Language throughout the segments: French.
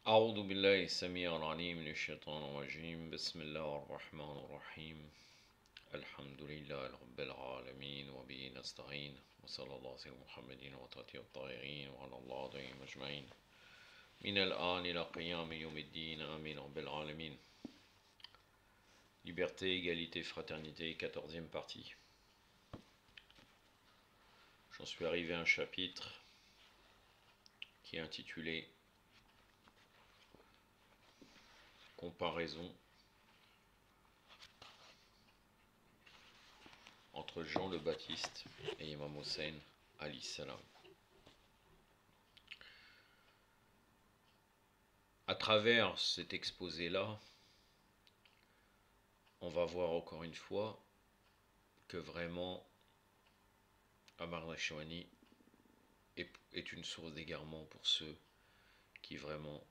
أعوذ بالله السميع العليم من الشيطان الرجيم بسم الله الرحمن الرحيم الحمد لله رب العالمين وبه نستعين وصلى الله على محمد وتاتي الطاهرين وعلى الله عليهم أجمعين من الآن إلى قيام يوم الدين آمين رب العالمين. Liberté, égalité, fraternité, 14e partie. J'en suis arrivé à un chapitre qui est intitulé Comparaison entre Jean le Baptiste et Imam Hussein alayhi salam. À travers cet exposé-là, on va voir encore une fois que vraiment Amar Nashwani est une source d'égarement pour ceux qui vraiment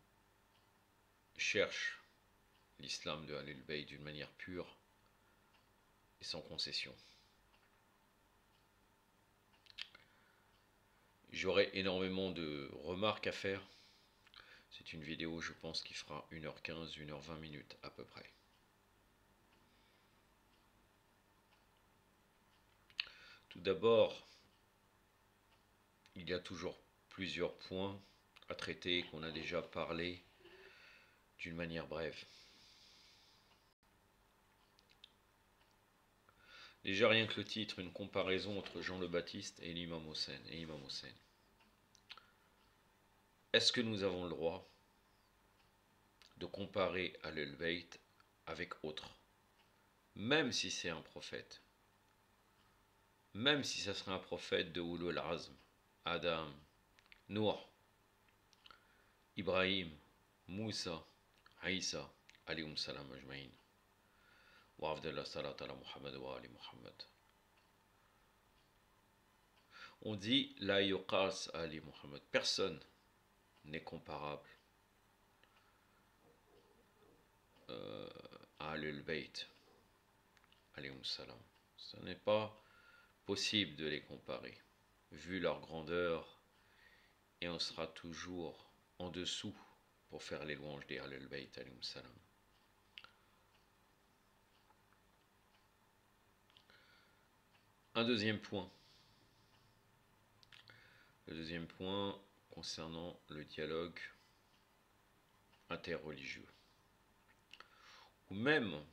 cherchent l'islam de Ahlul Bayt d'une manière pure et sans concession. J'aurai énormément de remarques à faire. C'est une vidéo, je pense, qui fera 1h15, 1h20 minutes à peu près. Tout d'abord, il y a toujours plusieurs points à traiter qu'on a déjà parlé d'une manière brève. Déjà rien que le titre, une comparaison entre Jean le Baptiste et l'imam Hussein. Est-ce que nous avons le droit de comparer Ahlul Bayt avec autre, même si c'est un prophète, même si ça serait un prophète de Ulul Azm, Adam, Nour, Ibrahim, Moussa, Isa, alayhum salam ajma'in, wa afdallah salat ala Muhammad wa ali Muhammad. On dit la yuqas ali Muhammad, personne n'est comparable à Ahlul Bayt alayhum salam. Ce n'est pas possible de les comparer, vu leur grandeur, et on sera toujours en dessous pour faire les louanges des Ahlul Bayt alayhum salam. Un deuxième point. Le deuxième point concernant le dialogue interreligieux, ou même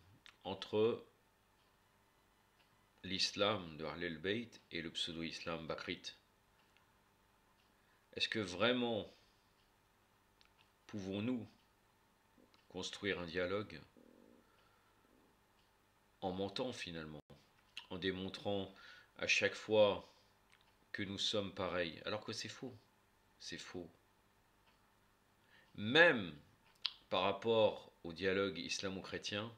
entre l'islam de Ahlul Bayt et le pseudo-islam bakrite. Est-ce que vraiment pouvons-nous construire un dialogue en mentant finalement, en démontrant à chaque fois que nous sommes pareils, alors que c'est faux, c'est faux. Même par rapport au dialogue islamo-chrétien,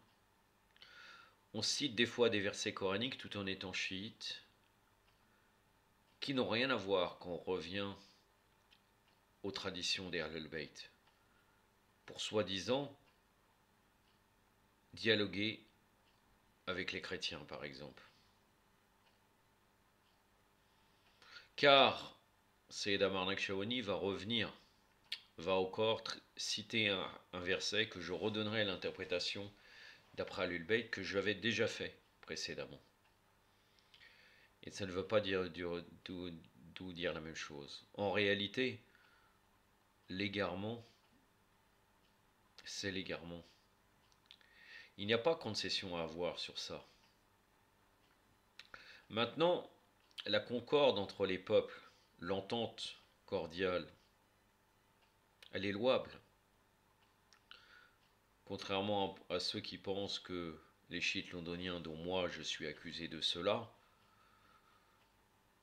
on cite des fois des versets coraniques tout en étant chiite, qui n'ont rien à voir quand on revient aux traditions des Ahlul Bayt, pour soi-disant dialoguer avec les chrétiens par exemple. Car Sayyid Amar Nakshawani va encore citer un verset que je redonnerai l'interprétation d'après Ahlul Bayt que j'avais déjà fait précédemment. Et ça ne veut pas dire la même chose. En réalité, l'égarement, c'est l'égarement. Il n'y a pas concession à avoir sur ça. Maintenant, la concorde entre les peuples, l'entente cordiale, elle est louable. Contrairement à ceux qui pensent que les chiites londoniens, dont moi je suis accusé de cela,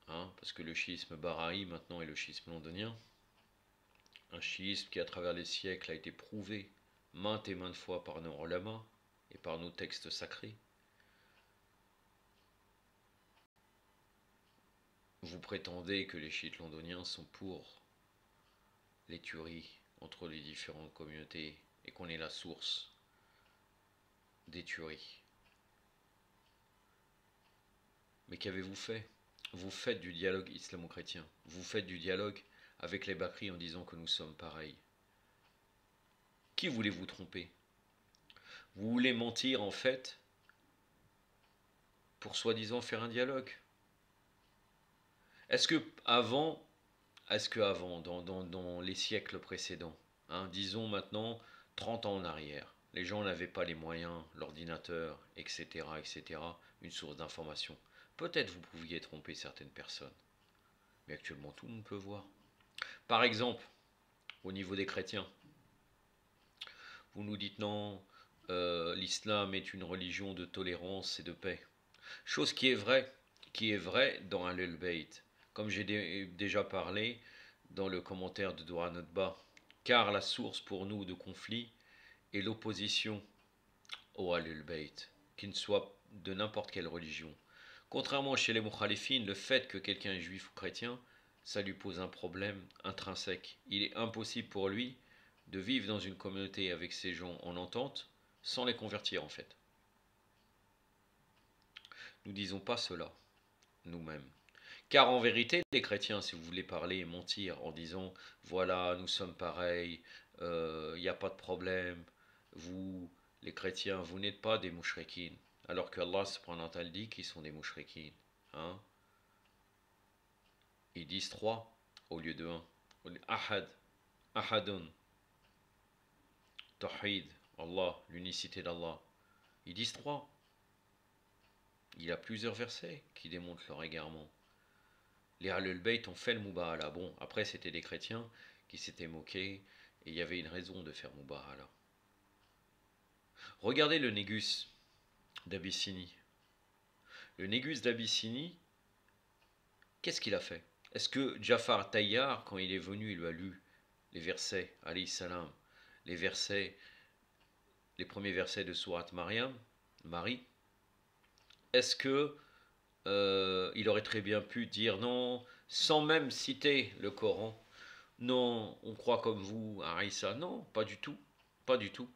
parce que le chiisme bahraï maintenant est le chiisme londonien, un chiisme qui à travers les siècles a été prouvé maintes et maintes fois par nos ulama et par nos textes sacrés. Vous prétendez que les chiites londoniens sont pour les tueries entre les différentes communautés et qu'on est la source des tueries. Mais qu'avez-vous fait? Vous faites du dialogue islamo-chrétien. Vous faites du dialogue avec les Bakri en disant que nous sommes pareils. Qui voulez-vous tromper? Vous voulez mentir en fait pour soi-disant faire un dialogue. Est-ce que avant, dans les siècles précédents, hein, disons maintenant 30 ans en arrière, les gens n'avaient pas les moyens, l'ordinateur, etc., etc., une source d'information. Peut-être vous pouviez tromper certaines personnes, mais actuellement tout le monde peut voir. Par exemple, au niveau des chrétiens, vous nous dites non, l'islam est une religion de tolérance et de paix. Chose qui est vraie dans Ahlul Bayt, comme j'ai déjà parlé dans le commentaire de Dora Notba, car la source pour nous de conflit est l'opposition au Ahlul Bayt, qu'il ne soit de n'importe quelle religion. Contrairement chez les Mukhalifines, le fait que quelqu'un est juif ou chrétien, ça lui pose un problème intrinsèque. Il est impossible pour lui de vivre dans une communauté avec ces gens en entente sans les convertir en fait. Nous disons pas cela nous-mêmes. Car en vérité, les chrétiens, si vous voulez parler et mentir en disant voilà, nous sommes pareils, il n'y a pas de problème, vous, les chrétiens, vous n'êtes pas des mouchriquines, alors que Allah subhanahu wa ta'ala dit qu'ils sont des mouchriquines. Hein? Ils disent trois au lieu de un. Ahad, Ahadun, Tawhid, Allah, l'unicité d'Allah. Ils disent trois. Il y a plusieurs versets qui démontrent leur égarement. Les Ahlul Bayt ont fait le Mubahala. Bon, après c'était des chrétiens qui s'étaient moqués et il y avait une raison de faire Mubahala. Regardez le Négus d'Abyssinie. Le Négus d'Abyssinie, qu'est-ce qu'il a fait? Est-ce que Jafar Tayyar, quand il est venu, il lui a lu les versets, alayhi salam, les premiers versets de Sourate Maryam, Marie? Est-ce que il aurait très bien pu dire non, sans même citer le Coran? Non, on croit comme vous à Aïssa. Non, pas du tout. Pas du tout.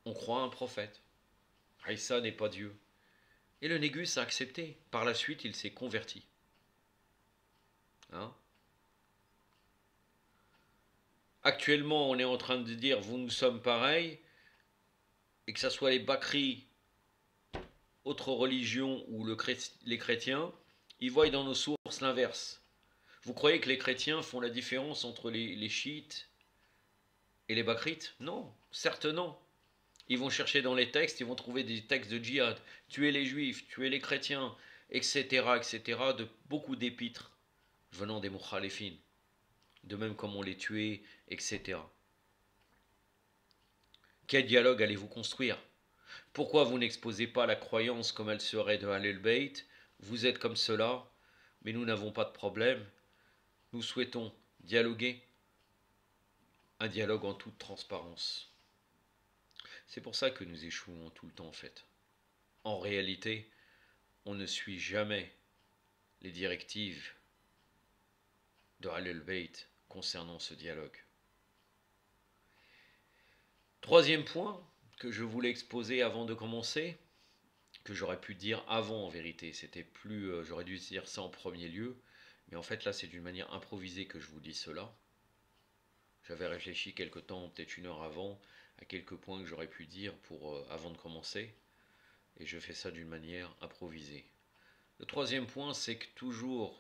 On croit à un prophète. Aïssa n'est pas Dieu. Et le Négus a accepté. Par la suite, il s'est converti. Hein? Actuellement, on est en train de dire vous nous sommes pareils, et que ce soit les Bakri, autres religions ou les chrétiens, ils voient dans nos sources l'inverse. Vous croyez que les chrétiens font la différence entre les chiites et les bakrites? Non, certes non. Ils vont chercher dans les textes, ils vont trouver des textes de djihad, tuer les juifs, tuer les chrétiens, etc., etc., de beaucoup d'épîtres venant des mukhalifines, de même comme on les tuait, etc. Quel dialogue allez-vous construire? Pourquoi vous n'exposez pas la croyance comme elle serait de Ahlul Bayt? Vous êtes comme cela, mais nous n'avons pas de problème. Nous souhaitons dialoguer, un dialogue en toute transparence. C'est pour ça que nous échouons tout le temps en fait. En réalité, on ne suit jamais les directives de Ahlul Bayt concernant ce dialogue. Troisième point que je voulais exposer avant de commencer, que j'aurais pu dire avant en vérité, c'était plus, j'aurais dû dire ça en premier lieu, mais en fait là c'est d'une manière improvisée que je vous dis cela. J'avais réfléchi quelque temps, peut-être une heure avant, à quelques points que j'aurais pu dire avant de commencer, et je fais ça d'une manière improvisée. Le troisième point, c'est que toujours,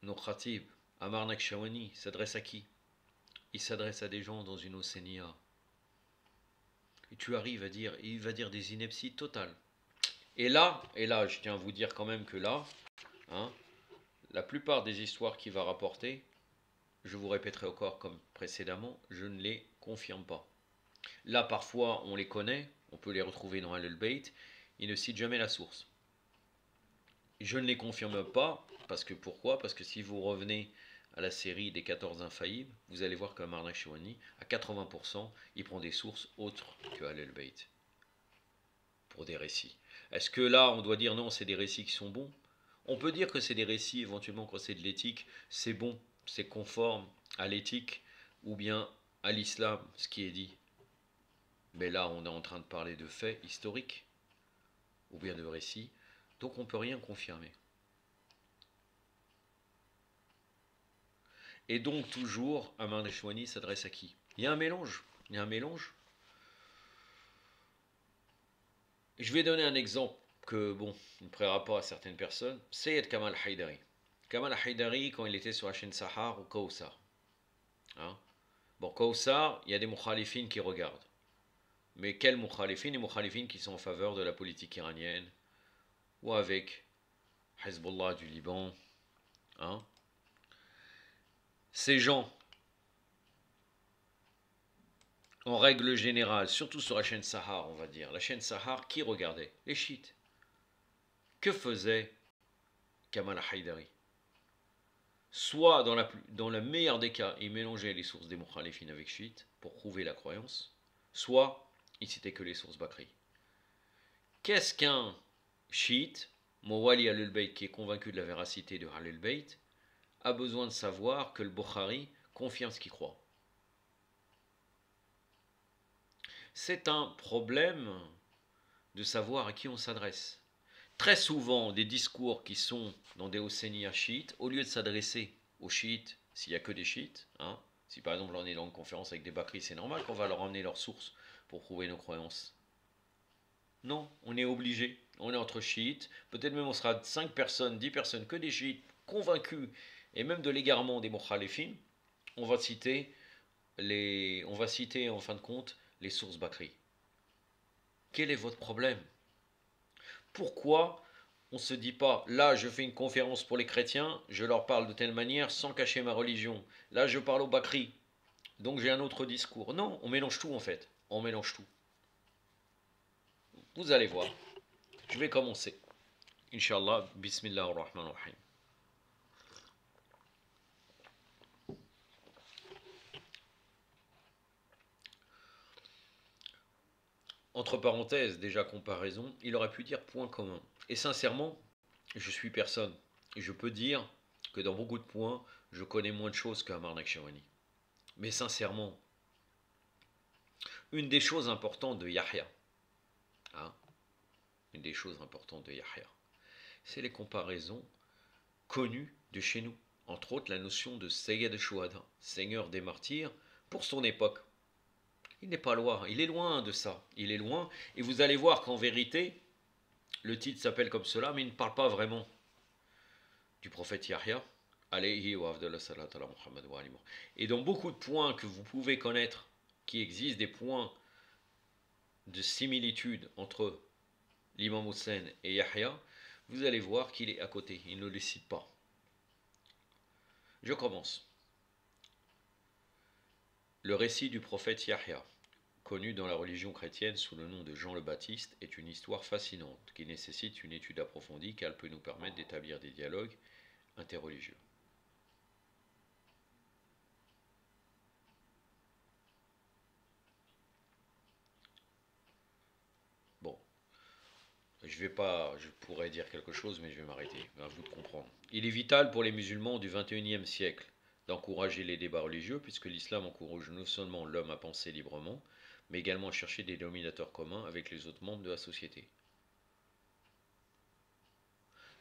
nos khatib, Amar Nakshawani, s'adresse à qui? Il s'adresse à des gens dans une océania. Et tu arrives à dire, il va dire des inepties totales. Et là, je tiens à vous dire quand même que là, hein, la plupart des histoires qu'il va rapporter, je vous répéterai encore comme précédemment, je ne les confirme pas. Là, parfois, on les connaît, on peut les retrouver dans Ahlul Bayt, il ne cite jamais la source. Je ne les confirme pas, pourquoi? Parce que si vous revenez à la série des 14 infaillibles, vous allez voir qu'Amar Nakshawani, à 80%, il prend des sources autres que Ahlul Bayt pour des récits. Est-ce que là, on doit dire non, c'est des récits qui sont bons? On peut dire que c'est des récits, éventuellement, quand c'est de l'éthique, c'est bon, c'est conforme à l'éthique ou bien à l'islam, ce qui est dit. Mais là, on est en train de parler de faits historiques ou bien de récits, donc on ne peut rien confirmer. Et donc toujours, Amar Neshwani s'adresse à qui? Il y a un mélange. Il y a un mélange. Je vais donner un exemple que, bon, ne plaira pas à certaines personnes. C'est Kamal Haïdari. Kamal Haïdari, quand il était sur la chaîne Sahar ou Kawsar. Hein? Bon, Kawsar, il y a des mukhalifines qui regardent. Mais quels mukhalifines? Les mukhalifines qui sont en faveur de la politique iranienne, ou avec Hezbollah du Liban. Hein? Ces gens, en règle générale, surtout sur la chaîne Sahar, on va dire, la chaîne Sahar, qui regardait? Les chiites. Que faisait Kamal Haïdari? Soit, dans le meilleur des cas, il mélangeait les sources des mukhalifines avec chiites pour prouver la croyance, soit il citait que les sources bakri. Qu'est-ce qu'un chiite, Mawali al-Bayt, qui est convaincu de la véracité de al-Bayt, a besoin de savoir que le Bukhari confirme ce qu'il croit? C'est un problème de savoir à qui on s'adresse. Très souvent, des discours qui sont dans des Hossénias chiites, au lieu de s'adresser aux chiites, s'il n'y a que des chiites, hein, si par exemple on est dans une conférence avec des bakris, c'est normal qu'on va leur emmener leurs sources pour prouver nos croyances. Non, on est obligé, on est entre chiites, peut-être même on sera 5 personnes, 10 personnes, que des chiites, convaincus, et même de l'égarement des mukhalifines, on va citer en fin de compte les sources bakri. Quel est votre problème? Pourquoi on ne se dit pas, là je fais une conférence pour les chrétiens, je leur parle de telle manière sans cacher ma religion. Là je parle aux bakri, donc j'ai un autre discours. Non, on mélange tout en fait. On mélange tout. Vous allez voir. Je vais commencer. Inch'Allah, Bismillah ar-Rahman ar-Rahim. Entre parenthèses, déjà comparaison, il aurait pu dire point commun. Et sincèrement, je suis personne. Et je peux dire que dans beaucoup de points, je connais moins de choses qu'Amar Nakshawani. Mais sincèrement, une des choses importantes de Yahya, hein, une des choses importantes de Yahya, c'est les comparaisons connues de chez nous. Entre autres, la notion de Sayyid Shuhada, Seigneur des martyrs, pour son époque. Il n'est pas loin, il est loin de ça. Il est loin, et vous allez voir qu'en vérité, le titre s'appelle comme cela, mais il ne parle pas vraiment du prophète Yahya, alayhi wa afdallah salat ala Muhammad wa alihi. Et dans beaucoup de points que vous pouvez connaître, qui existent des points de similitude entre l'imam Hussein et Yahya, vous allez voir qu'il est à côté, il ne le cite pas. Je commence. Le récit du prophète Yahya, connu dans la religion chrétienne sous le nom de Jean le Baptiste, est une histoire fascinante qui nécessite une étude approfondie car elle peut nous permettre d'établir des dialogues interreligieux. Bon, je pourrais dire quelque chose, mais je vais m'arrêter. À vous de comprendre. Il est vital pour les musulmans du XXIe siècle d'encourager les débats religieux, puisque l'islam encourage non seulement l'homme à penser librement, mais également à chercher des dénominateurs communs avec les autres membres de la société.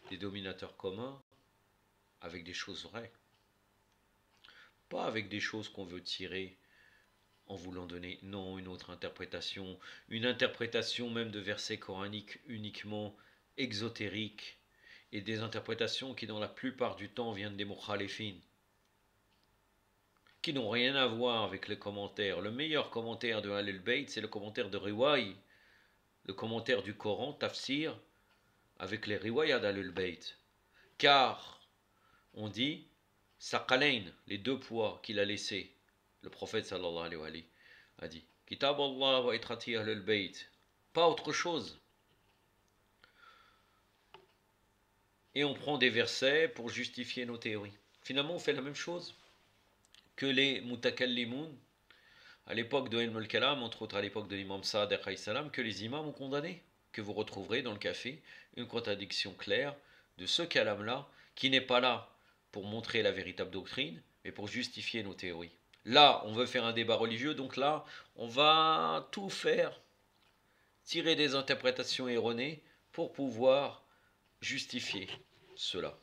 Des dénominateurs communs avec des choses vraies, pas avec des choses qu'on veut tirer en voulant donner, non, une autre interprétation, une interprétation même de versets coraniques uniquement exotériques, et des interprétations qui dans la plupart du temps viennent des mukhalifines, qui n'ont rien à voir avec les commentaires. Le meilleur commentaire de Al-Bayt, c'est le commentaire de Riwai, le commentaire du Coran, Tafsir, avec les Riwayat d'Al-Bayt. Car, on dit, Saqalain, les deux poids qu'il a laissés, le prophète sallallahu alayhi wa sallam a dit, Kitab Allah wa itrati Ahlul Bayt, pas autre chose. Et on prend des versets pour justifier nos théories. Finalement, on fait la même chose que les mutakallimoun à l'époque de Ilm al-Kalam, entre autres à l'époque de l'imam Sa'ad alayhi salam, que les imams ont condamné, que vous retrouverez dans le café une contradiction claire de ce kalam-là, qui n'est pas là pour montrer la véritable doctrine, mais pour justifier nos théories. Là, on veut faire un débat religieux, donc là, on va tout faire, tirer des interprétations erronées pour pouvoir justifier cela.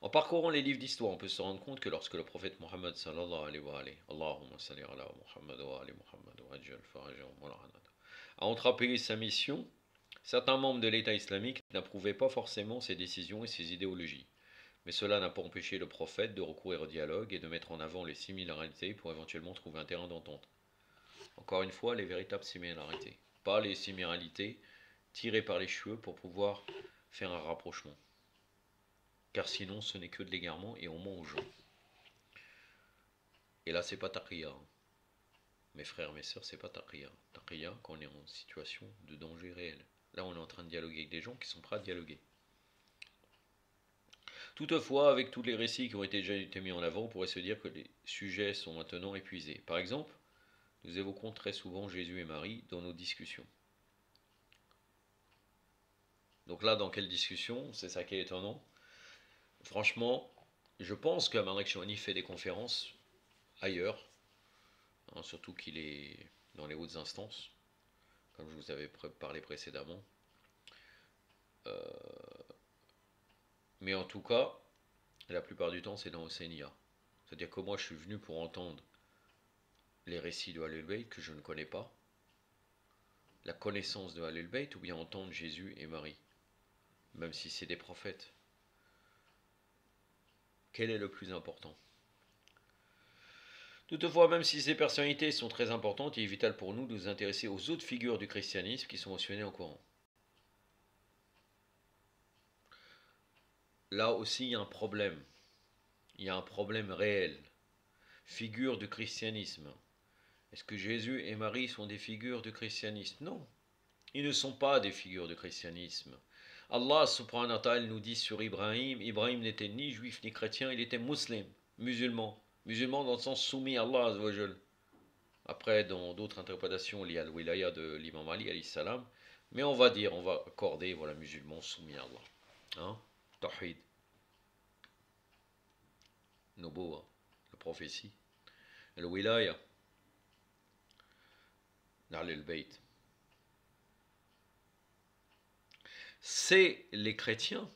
En parcourant les livres d'histoire, on peut se rendre compte que lorsque le prophète Mohammed sallallahu alayhi wa alayhi, Allahumma salli ala Muhammad wa ali Muhammad wa ajal farajahum wa la'anat, a entrepris sa mission, certains membres de l'État islamique n'approuvaient pas forcément ses décisions et ses idéologies. Mais cela n'a pas empêché le prophète de recourir au dialogue et de mettre en avant les similarités pour éventuellement trouver un terrain d'entente. Encore une fois, les véritables similarités, pas les similarités tirées par les cheveux pour pouvoir faire un rapprochement. Car sinon, ce n'est que de l'égarement et on ment aux gens. Et là, c'est pas taqiyya. Mes frères, mes sœurs, c'est pas taqiyya. Taqiyya, quand on est en situation de danger réel. Là, on est en train de dialoguer avec des gens qui sont prêts à dialoguer. Toutefois, avec tous les récits qui ont déjà été mis en avant, on pourrait se dire que les sujets sont maintenant épuisés. Par exemple, nous évoquons très souvent Jésus et Marie dans nos discussions. Donc là, dans quelle discussion? C'est ça qui est étonnant. Franchement, je pense que Marek Chouani fait des conférences ailleurs, hein, surtout qu'il est dans les hautes instances, comme je vous avais parlé précédemment. Mais en tout cas, la plupart du temps, c'est dans Océania. C'est-à-dire que moi, je suis venu pour entendre les récits de Ahlul Bayt que je ne connais pas, la connaissance de Ahlul Bayt, ou bien entendre Jésus et Marie, même si c'est des prophètes. Quel est le plus important? Toutefois, même si ces personnalités sont très importantes, il est vital pour nous de nous intéresser aux autres figures du christianisme qui sont mentionnées en Coran. Là aussi, il y a un problème. Il y a un problème réel. Figure du christianisme. Est-ce que Jésus et Marie sont des figures du christianisme? Non. Ils ne sont pas des figures du christianisme. Allah subhanahu wa ta'ala nous dit sur Ibrahim, Ibrahim n'était ni juif ni chrétien, il était musulman, musulman. Musulman dans le sens soumis à Allah azawajal. Après, dans d'autres interprétations, il y a le wilaya de l'imam Ali alayhi salam. Mais on va dire, on va accorder, voilà, musulman soumis à Allah. Hein? Tawhid. Nobo, la prophétie. Le wilaya. N'Ahlul Bayt. C'est les chrétiens,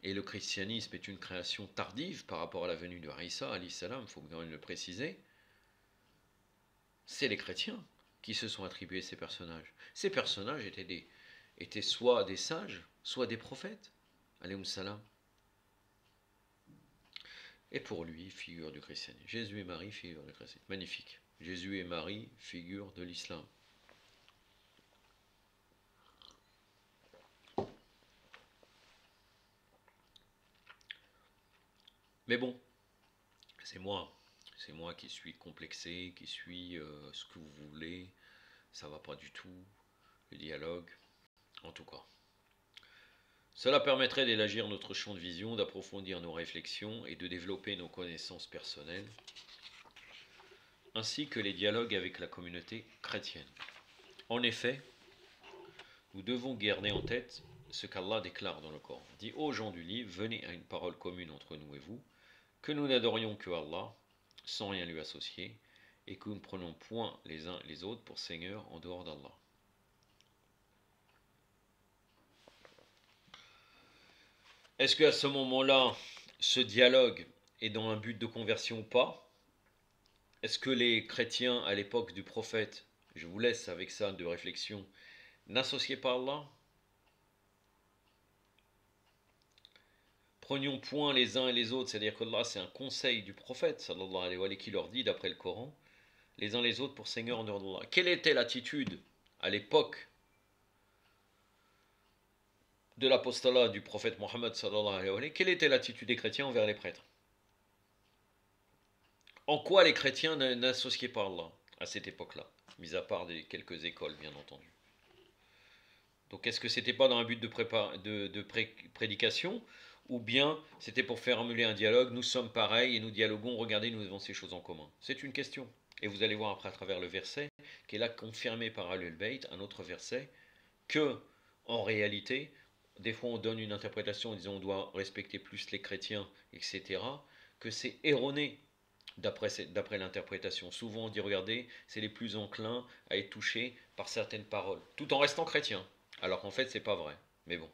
et le christianisme est une création tardive par rapport à la venue de Isa alayhi salam, il faut quand même le préciser. C'est les chrétiens qui se sont attribués ces personnages. Ces personnages étaient soit des sages, soit des prophètes, alayhi salam. Et pour lui, figure du christianisme. Jésus et Marie, figure du christianisme. Magnifique. Jésus et Marie, figure de l'islam. Mais bon, c'est moi qui suis complexé, qui suis ce que vous voulez. Ça va pas du tout, le dialogue, en tout cas. Cela permettrait d'élargir notre champ de vision, d'approfondir nos réflexions et de développer nos connaissances personnelles, ainsi que les dialogues avec la communauté chrétienne. En effet, nous devons garder en tête ce qu'Allah déclare dans le Coran. Dit aux gens du livre, venez à une parole commune entre nous et vous, que nous n'adorions que Allah, sans rien lui associer, et que nous ne prenons point les uns les autres pour seigneurs en dehors d'Allah. Est-ce qu'à ce moment-là, ce dialogue est dans un but de conversion ou pas? Est-ce que les chrétiens à l'époque du prophète, je vous laisse avec ça de réflexion, n'associaient pas Allah? Prenions point les uns et les autres, c'est-à-dire que là c'est un conseil du prophète sallallahu alayhi wa sallam qui leur dit d'après le Coran, les uns les autres pour Seigneur en dehors d'Allah. Quelle était l'attitude à l'époque de l'apostolat du prophète Mohammed sallallahu alayhi wa sallam? Quelle était l'attitude des chrétiens envers les prêtres? En quoi les chrétiens n'associaient pas Allah à cette époque-là, mis à part quelques écoles bien entendu? Donc est-ce que c'était pas dans un but de prédication, ou bien c'était pour faire formuler un dialogue, nous sommes pareils et nous dialoguons, regardez, nous avons ces choses en commun? C'est une question. Et vous allez voir après à travers le verset, qui est là confirmé par Ahlul Bayt, un autre verset, que en réalité, des fois on donne une interprétation en disant on doit respecter plus les chrétiens, etc., que c'est erroné d'après l'interprétation. Souvent on dit regardez, c'est les plus enclins à être touchés par certaines paroles, tout en restant chrétiens. Alors qu'en fait c'est pas vrai. Mais bon.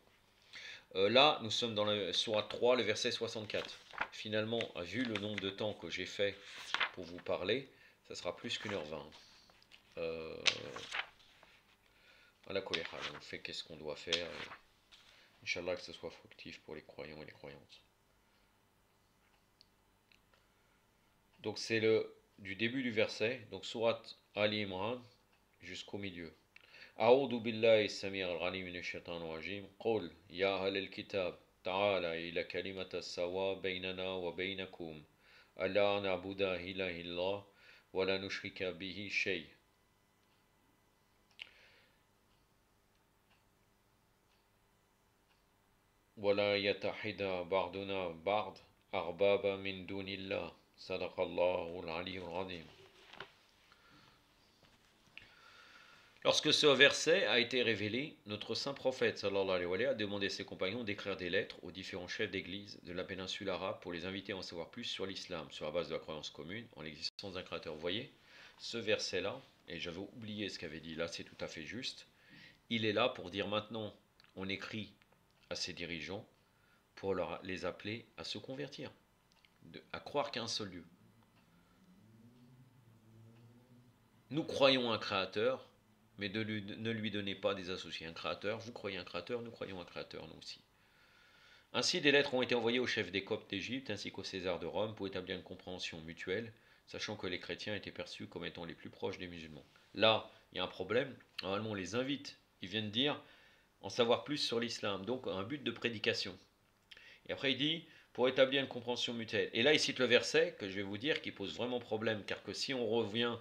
Là, nous sommes dans le Sourate 3, le verset 64. Finalement, vu le nombre de temps que j'ai fait pour vous parler, ça sera plus qu'1h20. À la colère, on fait qu'est-ce qu'on doit faire. Et Inch'Allah, que ce soit fructif pour les croyants et les croyantes. Donc c'est du début du verset, donc Sourate Ali Imran, jusqu'au milieu. أعوذ بالله السميع العليم من الشيطان الرجيم قل يا أهل الكتاب تعالى إلى كلمة السواء بيننا وبينكم ألا نعبد إله الله ولا نشرك به شيء ولا يتحد بعضنا بعض أربابا من دون الله صدق الله العلي العظيم. Lorsque ce verset a été révélé, notre saint prophète sallallahu alayhi wa sallam a demandé à ses compagnons d'écrire des lettres aux différents chefs d'église de la péninsule arabe pour les inviter à en savoir plus sur l'islam, sur la base de la croyance commune en l'existence d'un créateur. Vous voyez, ce verset-là, et j'avais oublié ce qu'avait dit là, c'est tout à fait juste, il est là pour dire maintenant, on écrit à ses dirigeants pour les appeler à se convertir, à croire qu'un seul Dieu. Nous croyons un créateur, mais ne lui donnez pas des associés. Un créateur, vous croyez un créateur, nous croyons un créateur, nous aussi. Ainsi, des lettres ont été envoyées aux chefs des Coptes d'Égypte ainsi qu'au César de Rome pour établir une compréhension mutuelle, sachant que les chrétiens étaient perçus comme étant les plus proches des musulmans. Là, il y a un problème. Normalement, on les invite. Ils viennent dire en savoir plus sur l'islam, donc un but de prédication. Et après, il dit pour établir une compréhension mutuelle. Et là, il cite le verset que je vais vous dire qui pose vraiment problème, car que si on revient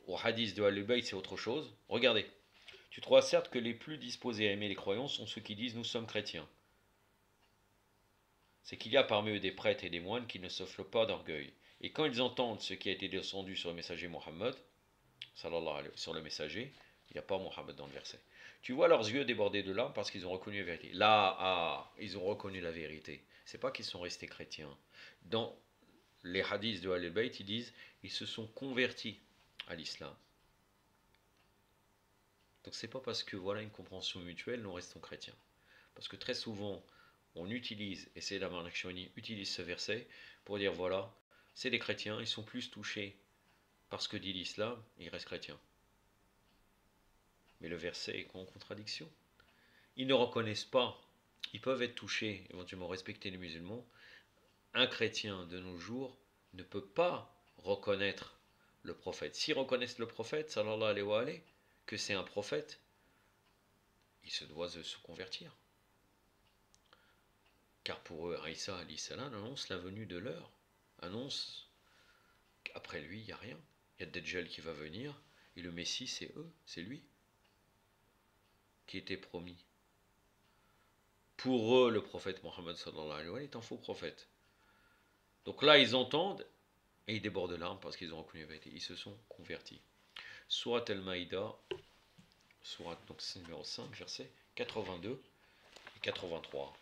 au hadith de Al-Bayt, c'est autre chose. Regardez. Tu trouves certes que les plus disposés à aimer les croyants sont ceux qui disent nous sommes chrétiens. C'est qu'il y a parmi eux des prêtres et des moines qui ne s'offrent pas d'orgueil. Et quand ils entendent ce qui a été descendu sur le messager Mohammed, sur le messager, il n'y a pas Mohammed dans le verset. Tu vois leurs yeux débordés de larmes parce qu'ils ont reconnu la vérité. Là, ils ont reconnu la vérité. C'est pas qu'ils sont restés chrétiens. Dans les hadiths de Al-Bayt, ils disent ils se sont convertis à l'islam. Donc c'est pas parce que voilà une compréhension mutuelle, nous restons chrétiens. Parce que très souvent, on utilise, et c'est la Marnakshoni utilise ce verset pour dire voilà, c'est des chrétiens, ils sont plus touchés par ce que dit l'islam, ils restent chrétiens. Mais le verset est en contradiction. Ils ne reconnaissent pas, ils peuvent être touchés, éventuellement respecter les musulmans. Un chrétien de nos jours ne peut pas reconnaître le prophète. S'ils reconnaissent le prophète, sallallahu alayhi wa alayhi, que c'est un prophète, il se doit de se convertir. Car pour eux, Aïssa alayhi salam annonce la venue de l'heure, annonce qu'après lui, il n'y a rien. Il y a Dajjal qui va venir, et le Messie, c'est eux, c'est lui, qui était promis. Pour eux, le prophète Mohammed sallallahu alayhi wa sallam est un faux prophète. Donc là, ils entendent, et ils débordent de larmes parce qu'ils ont reconnu la vérité. Ils se sont convertis. Surat al-Maïda, Surat donc numéro 5, versets 82 et 83.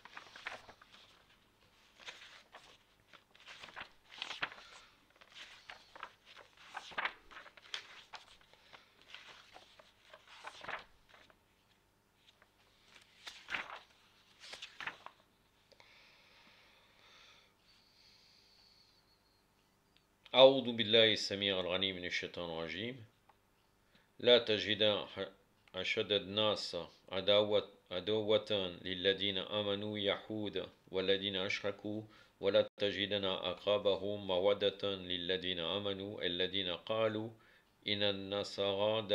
أعوذ بالله السميع العليم من الشيطان الرجيم لا تجد أشد الناس عداوة للذين آمنوا يهود والذين أشركوا ولا تجدن أقربهم مودة للذين آمنوا الذين قالوا إن النصارى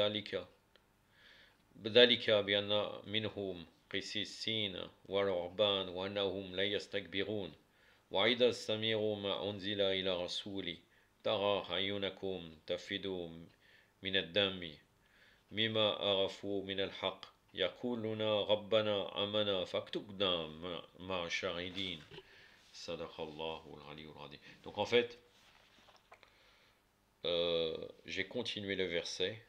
ذلك بأن منهم قسيسين ورهبان وأنهم لا يستكبرون وإذا سمعوا ما أنزل إلى رسول ترى أعينكم تفيض من الدم مما عرفوا من الحق يقولون ربنا آمنا فاكتبنا مع الشاهدين صدق الله العلي العظيم. Donc en fait, j'ai continué le verset.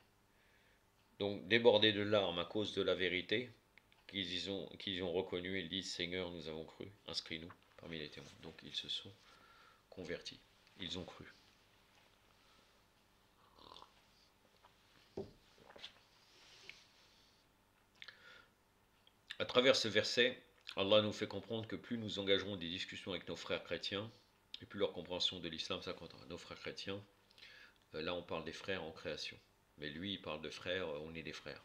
Donc débordés de larmes à cause de la vérité qu'ils ont reconnu, ils disent Seigneur, nous avons cru, inscris-nous parmi les témoins. Donc ils se sont convertis, ils ont cru. À travers ce verset, Allah nous fait comprendre que plus nous engagerons des discussions avec nos frères chrétiens, et plus leur compréhension de l'islam s'accroîtra. Nos frères chrétiens, là on parle des frères en création. Mais lui il parle de frères, on est des frères.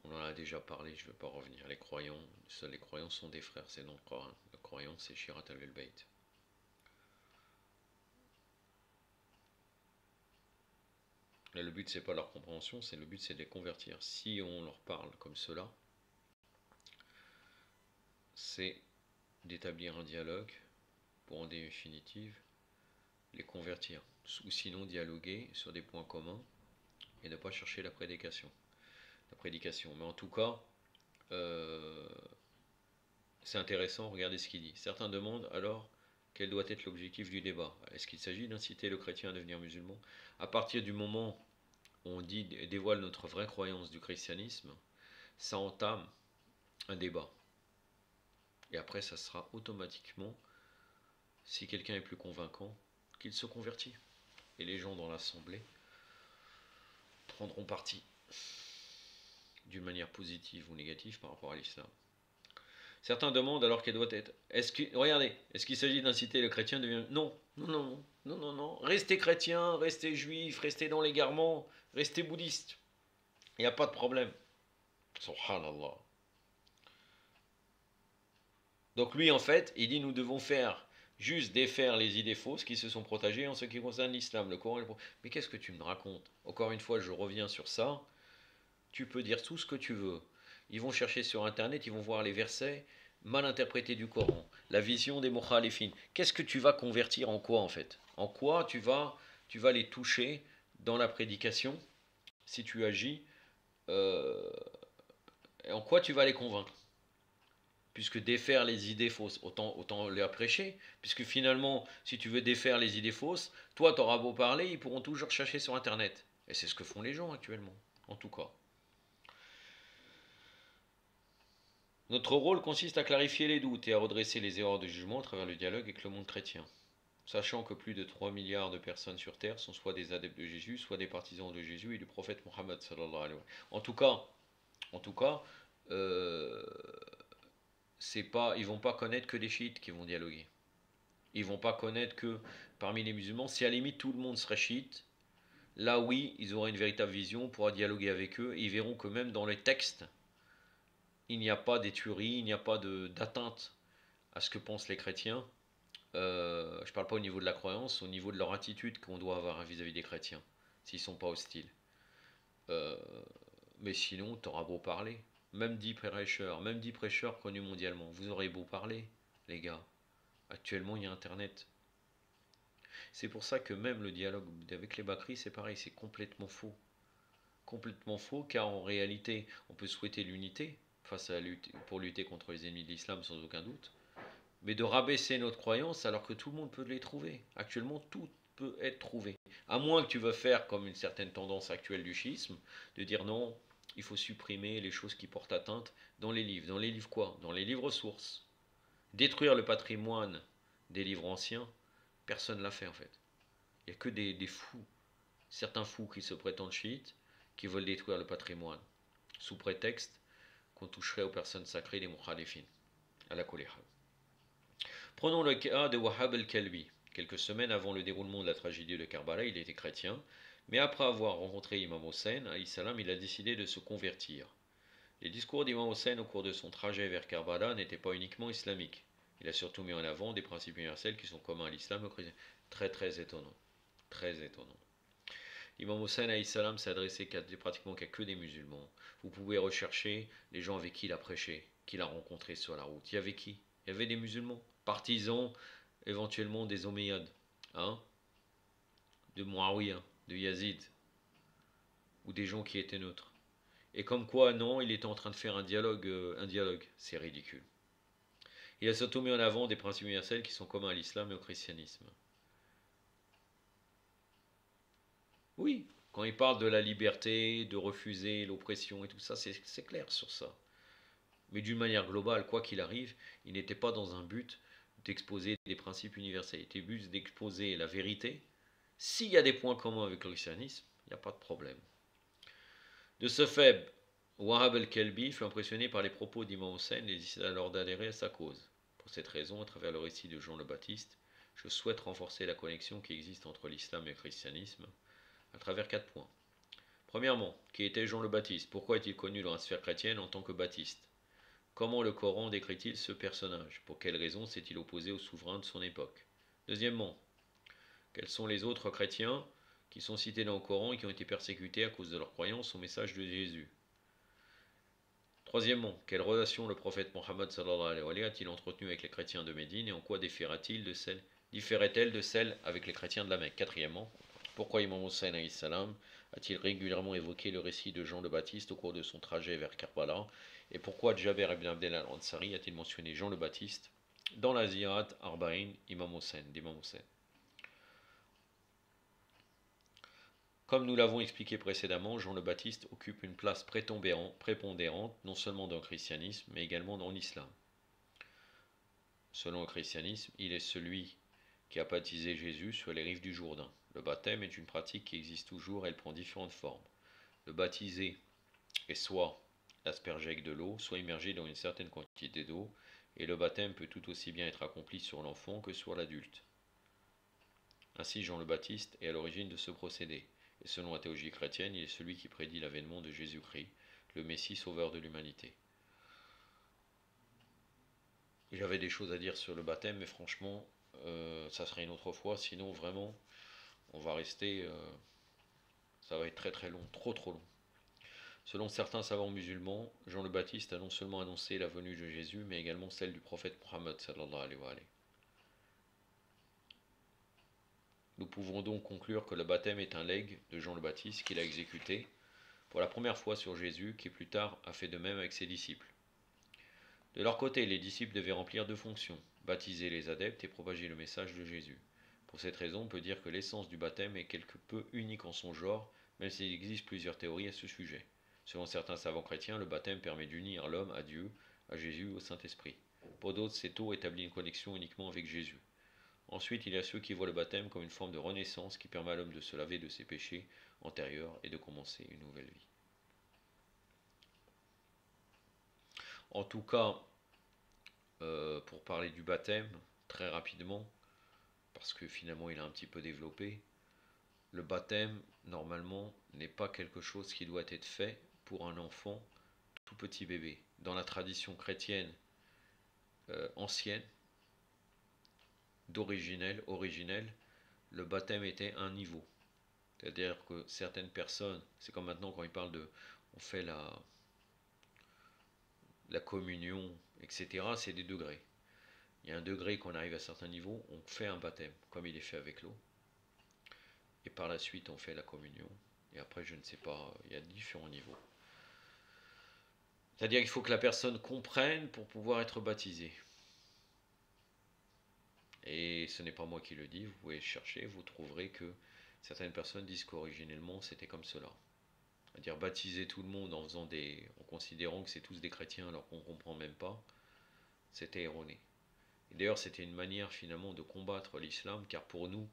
On en a déjà parlé, je ne vais pas revenir. Les croyants, seuls les croyants sont des frères, c'est non le Coran. Le croyant c'est Shirat al-Bayt. Là, le but c'est pas leur compréhension, le but c'est de les convertir. Si on leur parle comme cela, c'est d'établir un dialogue pour en définitive les convertir. Ou sinon dialoguer sur des points communs et ne pas chercher la prédication. Mais en tout cas, c'est intéressant, regardez ce qu'il dit. Certains demandent alors quel doit être l'objectif du débat. Est-ce qu'il s'agit d'inciter le chrétien à devenir musulman? À partir du moment où on dévoile notre vraie croyance du christianisme, ça entame un débat. Et après, ça sera automatiquement, si quelqu'un est plus convaincant, qu'il se convertit. Et les gens dans l'assemblée prendront parti d'une manière positive ou négative par rapport à l'islam. Certains demandent alors qu'elle doit être. Regardez, est-ce qu'il s'agit d'inciter le chrétien à devenir. Non. Restez chrétien, restez juif, restez dans l'égarement, restez bouddhiste. Il n'y a pas de problème. Subhanallah. Donc lui, en fait, il dit nous devons faire juste défaire les idées fausses qui se sont propagées en ce qui concerne l'islam, le Coran. Mais qu'est-ce que tu me racontes? Encore une fois, je reviens sur ça. Tu peux dire tout ce que tu veux. Ils vont chercher sur internet, ils vont voir les versets mal interprétés du Coran, la vision des mukhalifin. Qu'est-ce que tu vas convertir en quoi en fait? En quoi tu vas les toucher dans la prédication si tu agis en quoi tu vas les convaincre? Puisque défaire les idées fausses, autant les prêcher. Puisque finalement, si tu veux défaire les idées fausses, toi, tu auras beau parler, ils pourront toujours chercher sur internet. Et c'est ce que font les gens actuellement, en tout cas. Notre rôle consiste à clarifier les doutes et à redresser les erreurs de jugement à travers le dialogue avec le monde chrétien. Sachant que plus de 3 milliards de personnes sur Terre sont soit des adeptes de Jésus, soit des partisans de Jésus et du prophète Mohammed sallallahu alayhi wa sallam. En tout cas, ils vont pas connaître que des chiites qui vont dialoguer. Ils vont pas connaître que parmi les musulmans, si à la limite tout le monde serait chiite, là oui, ils auraient une véritable vision, on pourra dialoguer avec eux, et ils verront que même dans les textes, il n'y a pas des tueries, il n'y a pas d'atteinte à ce que pensent les chrétiens. Je ne parle pas au niveau de la croyance, au niveau de leur attitude qu'on doit avoir vis-à-vis des chrétiens, s'ils ne sont pas hostiles. Mais sinon, tu auras beau parler. Même 10 prêcheurs connus mondialement, vous aurez beau parler, les gars. Actuellement, il y a Internet. C'est pour ça que même le dialogue avec les Bakri, c'est pareil, c'est complètement faux. Complètement faux, car en réalité, on peut souhaiter l'unité pour lutter contre les ennemis de l'islam sans aucun doute, mais de rabaisser notre croyance alors que tout le monde peut les trouver. Actuellement, tout peut être trouvé. À moins que tu veuilles faire comme une certaine tendance actuelle du schisme, de dire non, il faut supprimer les choses qui portent atteinte dans les livres. Dans les livres quoi? Dans les livres sources. Détruire le patrimoine des livres anciens, personne ne l'a fait en fait. Il n'y a que des fous, certains fous qui se prétendent chiites, qui veulent détruire le patrimoine, sous prétexte qu'on toucherait aux personnes sacrées des mukhalifin, à la colère. Prenons le cas de Wahhab al-Kalbi. Quelques semaines avant le déroulement de la tragédie de Karbala, il était chrétien, mais après avoir rencontré Imam Hossein, il a décidé de se convertir. Les discours d'Imam Hossein au cours de son trajet vers Karbala n'étaient pas uniquement islamiques. Il a surtout mis en avant des principes universels qui sont communs à l'islam et aux chrétiens. Très étonnant. Très étonnant. Imam Hossein s'est adressé pratiquement qu'à que des musulmans. Vous pouvez rechercher les gens avec qui il a prêché, qu'il a rencontrés sur la route. Il y avait qui? Il y avait des musulmans, partisans éventuellement des Omeyyades, de Muawiyah, de Yazid, ou des gens qui étaient neutres. Et comme quoi, non, il était en train de faire un dialogue. C'est ridicule. Il a surtout mis en avant des principes universels qui sont communs à l'islam et au christianisme. Oui, quand il parle de la liberté, de refuser l'oppression et tout ça, c'est clair sur ça. Mais d'une manière globale, quoi qu'il arrive, il n'était pas dans un but d'exposer des principes universels. Il était but d'exposer la vérité. S'il y a des points communs avec le christianisme, il n'y a pas de problème. De ce fait, Wahab al-Kalbi fut impressionné par les propos d'Imam Hussein et décida alors d'adhérer à sa cause. Pour cette raison, à travers le récit de Jean le Baptiste, je souhaite renforcer la connexion qui existe entre l'islam et le christianisme à travers 4 points. Premièrement, qui était Jean le Baptiste? Pourquoi est-il connu dans la sphère chrétienne en tant que Baptiste? Comment le Coran décrit-il ce personnage? Pour quelles raisons s'est-il opposé au souverain de son époque? Deuxièmement, quels sont les autres chrétiens qui sont cités dans le Coran et qui ont été persécutés à cause de leur croyance au message de Jésus? Troisièmement, quelle relation le prophète Mohammed a-t-il entretenu avec les chrétiens de Médine et en quoi différait-elle de celle avec les chrétiens de la Mecque? Quatrièmement, pourquoi Imam Hussein a-t-il régulièrement évoqué le récit de Jean le Baptiste au cours de son trajet vers Karbala? Et pourquoi Jaber ibn Abdel al-Ansari a-t-il mentionné Jean le Baptiste dans la Ziyarat Arba'in d'Imam Hussein? Comme nous l'avons expliqué précédemment, Jean le Baptiste occupe une place prépondérante non seulement dans le christianisme, mais également dans l'islam. Selon le christianisme, il est celui qui a baptisé Jésus sur les rives du Jourdain. Le baptême est une pratique qui existe toujours et elle prend différentes formes. Le baptisé est soit aspergé avec de l'eau, soit immergé dans une certaine quantité d'eau, et le baptême peut tout aussi bien être accompli sur l'enfant que sur l'adulte. Ainsi Jean le Baptiste est à l'origine de ce procédé, et selon la théologie chrétienne, il est celui qui prédit l'avènement de Jésus-Christ, le Messie sauveur de l'humanité. J'avais des choses à dire sur le baptême, mais franchement, ça serait une autre fois, sinon vraiment, on va rester, ça va être très très long, trop trop long. Selon certains savants musulmans, Jean le Baptiste a non seulement annoncé la venue de Jésus, mais également celle du prophète Mohammed sallallahu alayhi wa alayhi. Nous pouvons donc conclure que le baptême est un legs de Jean le Baptiste qu'il a exécuté pour la première fois sur Jésus, qui plus tard a fait de même avec ses disciples. De leur côté, les disciples devaient remplir 2 fonctions, baptiser les adeptes et propager le message de Jésus. Pour cette raison, on peut dire que l'essence du baptême est quelque peu unique en son genre, même s'il existe plusieurs théories à ce sujet. Selon certains savants chrétiens, le baptême permet d'unir l'homme à Dieu, à Jésus, au Saint-Esprit. Pour d'autres, cette eau établit une connexion uniquement avec Jésus. Ensuite, il y a ceux qui voient le baptême comme une forme de renaissance qui permet à l'homme de se laver de ses péchés antérieurs et de commencer une nouvelle vie. En tout cas, pour parler du baptême, très rapidement, parce que finalement il a un petit peu développé, le baptême, normalement, n'est pas quelque chose qui doit être fait pour un enfant tout petit bébé. Dans la tradition chrétienne ancienne, originelle, le baptême était un niveau. C'est-à-dire que certaines personnes, c'est comme maintenant quand ils parlent de, on fait la communion, etc., c'est des degrés. Il y a un degré qu'on arrive à certains niveaux, on fait un baptême, comme il est fait avec l'eau. Et par la suite, on fait la communion. Et après, je ne sais pas, il y a différents niveaux. C'est-à-dire qu'il faut que la personne comprenne pour pouvoir être baptisée. Et ce n'est pas moi qui le dis, vous pouvez chercher, vous trouverez que certaines personnes disent qu'originellement c'était comme cela. C'est-à-dire baptiser tout le monde en considérant que c'est tous des chrétiens alors qu'on ne comprend même pas, c'était erroné. Et d'ailleurs, c'était une manière finalement de combattre l'islam, car pour nous,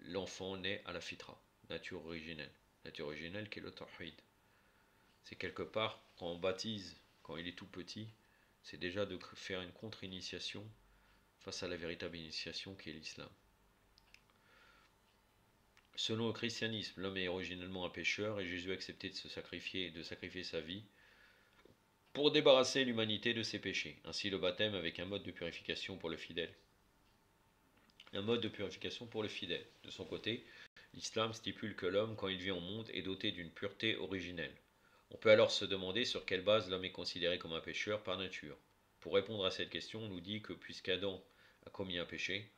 l'enfant naît à la fitra, nature originelle. Nature originelle qui est le tawhid. C'est quelque part, quand on baptise, quand il est tout petit, c'est déjà de faire une contre-initiation face à la véritable initiation qui est l'islam. Selon le christianisme, l'homme est originellement un pécheur et Jésus a accepté de sacrifier sa vie pour débarrasser l'humanité de ses péchés. Ainsi le baptême avec un mode de purification pour le fidèle. Un mode de purification pour le fidèle. De son côté, l'islam stipule que l'homme, quand il vit au monde, est doté d'une pureté originelle. On peut alors se demander sur quelle base l'homme est considéré comme un pécheur par nature. Pour répondre à cette question, on nous dit que puisqu'Adam a commis un péché,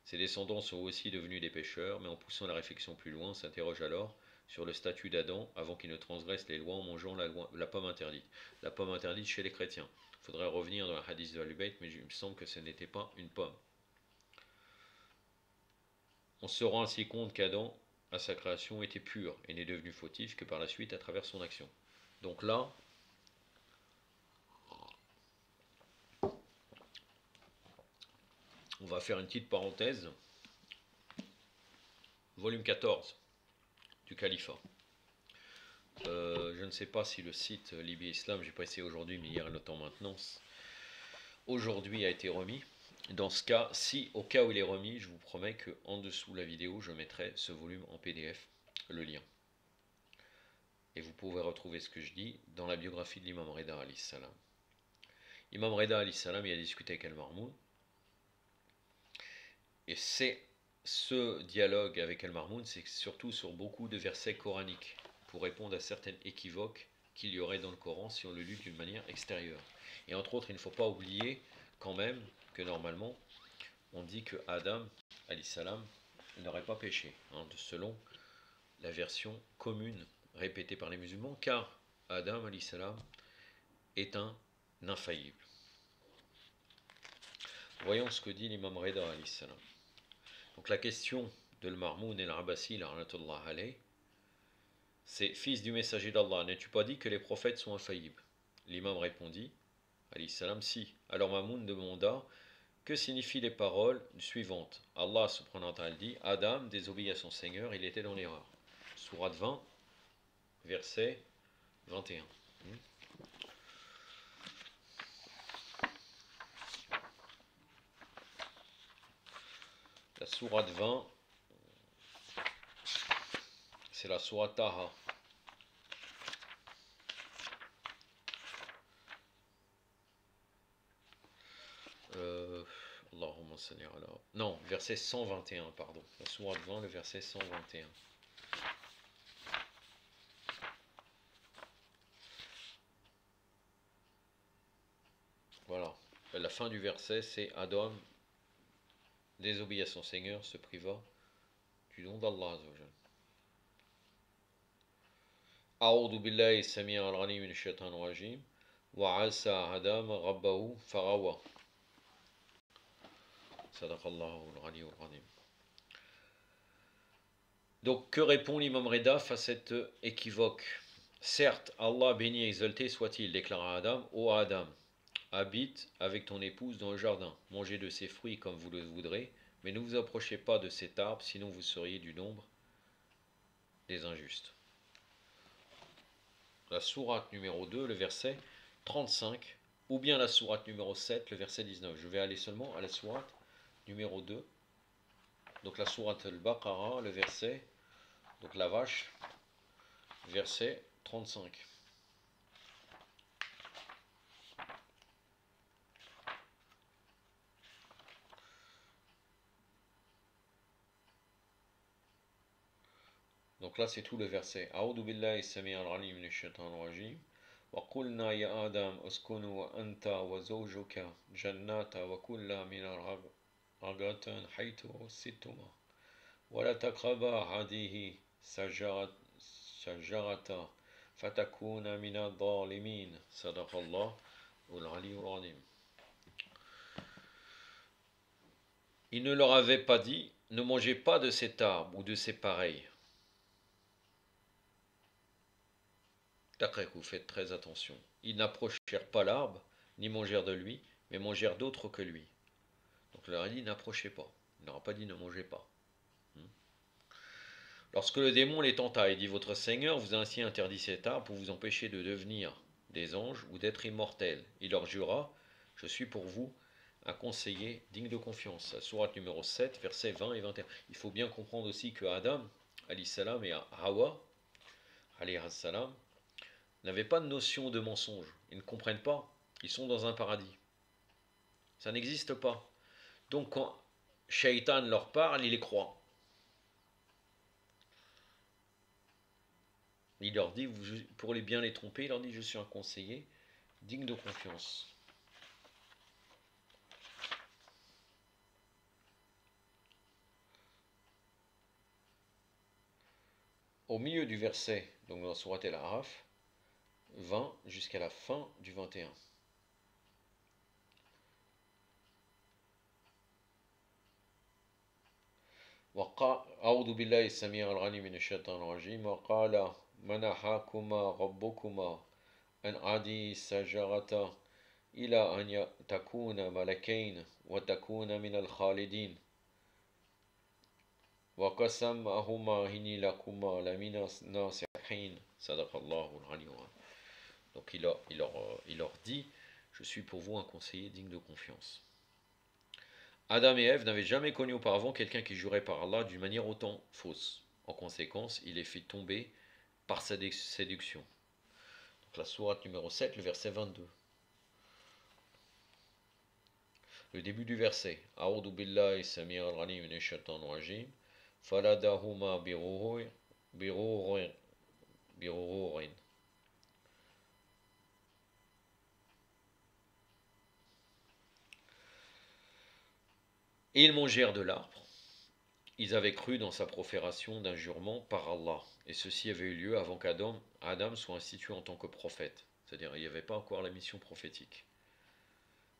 ses descendants sont aussi devenus des pécheurs, mais en poussant la réflexion plus loin, on s'interroge alors sur le statut d'Adam avant qu'il ne transgresse les lois en mangeant la pomme interdite. La pomme interdite chez les chrétiens. Il faudrait revenir dans la hadith de Al-Bayt, mais il me semble que ce n'était pas une pomme. On se rend ainsi compte qu'Adam, à sa création, était pur et n'est devenu fautif que par la suite à travers son action. Donc là, on va faire une petite parenthèse. Volume 14 du Califat. Je ne sais pas si le site Libye Islam, j'ai pas essayé aujourd'hui, mais hier, elle est en maintenance, aujourd'hui a été remis. Dans ce cas, si au cas où il est remis, je vous promets que en dessous de la vidéo, je mettrai ce volume en PDF, le lien. Et vous pouvez retrouver ce que je dis dans la biographie de l'imam Reda alayhi salam. Imam Reda alayhi salam, il a discuté avec Al-Marmoun. Et c'est ce dialogue avec Al-Marmoun, c'est surtout sur beaucoup de versets coraniques, pour répondre à certaines équivoques qu'il y aurait dans le Coran si on le lit d'une manière extérieure. Et entre autres, il ne faut pas oublier quand même que normalement, on dit que Adam, alayhi salam, n'aurait pas péché, hein, selon la version commune répétée par les musulmans, car Adam, alayhi salam, est un infaillible. Voyons ce que dit l'imam Reda, alayhi salam. Donc la question de l'Marmoun et l'Abbasi, c'est: fils du messager d'Allah, n'as-tu pas dit que les prophètes sont infaillibles? L'imam répondit, alayhi salam, si. Alors Marmoun demanda: que signifient les paroles suivantes? Allah subhanahu wa ta'ala dit: Adam désobéit à son Seigneur, il était dans l'erreur. Sourate 20, verset 21. La sourate 20, c'est la sourate Taha. Allahumma salli ala. Non, verset 121, pardon. La sourate 20, le verset 121. Voilà. La fin du verset, c'est: Adam désobéit à son Seigneur, se priva du nom d'Allah Azzawajal. أعوذ بالله السميع العليم من الشيطان الرجيم وعسى آدم ربه فغوى صدق الله العلي العظيم. Donc que répond l'imam Reda face à cette équivoque? Certes, Allah béni et exalté soit-il, déclara Adam: ô Adam, habite avec ton épouse dans le jardin, mangez de ses fruits comme vous le voudrez, mais ne vous approchez pas de cet arbre, sinon vous seriez du nombre des injustes. La sourate numéro 2, le verset 35, ou bien la sourate numéro 7, le verset 19. Je vais aller seulement à la sourate numéro 2, donc la sourate al-Baqarah, le verset, donc la vache, verset 35. Donc là c'est tout le verset. A'udhu billahi sami'al alim minash shaitanir rajim. Wa qulna ya Adam uskunu wa anta wa zawjuka jannata wa kulla min al-ragatan haythu sittuma wa la taqraba hadihi shajarata fatakuna min ad-dhalimin. Sadaqallahu al-aliyyul azim. Il ne leur avait pas dit: ne mangez pas de cet arbre ou de ses pareils. D'après que vous faites très attention. Ils n'approchèrent pas l'arbre, ni mangèrent de lui, mais mangèrent d'autres que lui. Donc il leur a dit: n'approchez pas. Il n'aura pas dit: ne mangez pas. Lorsque le démon les tenta et dit: votre Seigneur vous a ainsi interdit cet arbre pour vous empêcher de devenir des anges ou d'être immortels. Il leur jura: je suis pour vous un conseiller digne de confiance. La sourate numéro 7, versets 20 et 21. Il faut bien comprendre aussi que Adam, alayhi salam, et Hawa, alayhi salam, n'avaient pas de notion de mensonge. Ils ne comprennent pas. Ils sont dans un paradis. Ça n'existe pas. Donc quand Shaitan leur parle, ils les croient. Il leur dit, pour les bien les tromper, il leur dit: je suis un conseiller digne de confiance. Au milieu du verset, donc dans Surat al-Araf, 20 jusqu'à la fin du 21. أعوذ بالله السميع العليم من الشيطان الرجيم وقال منحكما ربكما أن عدي الشجرة إلى أن تكون ملكين وتكون من الخالدين وقسمهما إني لكما لمن الناصحين salihin. Sadaqallahu al-aliyyul azim. Donc il leur dit, je suis pour vous un conseiller digne de confiance. Adam et Ève n'avaient jamais connu auparavant quelqu'un qui jurait par Allah d'une manière autant fausse. En conséquence, il les fit tomber par sa séduction. Donc la sourate numéro 7, le verset 22. Le début du verset. A'udhu billahi samir al-alim minash shaitanir rajim. Faladahuma birurin. Et ils mangèrent de l'arbre. Ils avaient cru dans sa profération d'un jurement par Allah. Et ceci avait eu lieu avant qu'Adam soit institué en tant que prophète. C'est-à-dire il n'y avait pas encore la mission prophétique.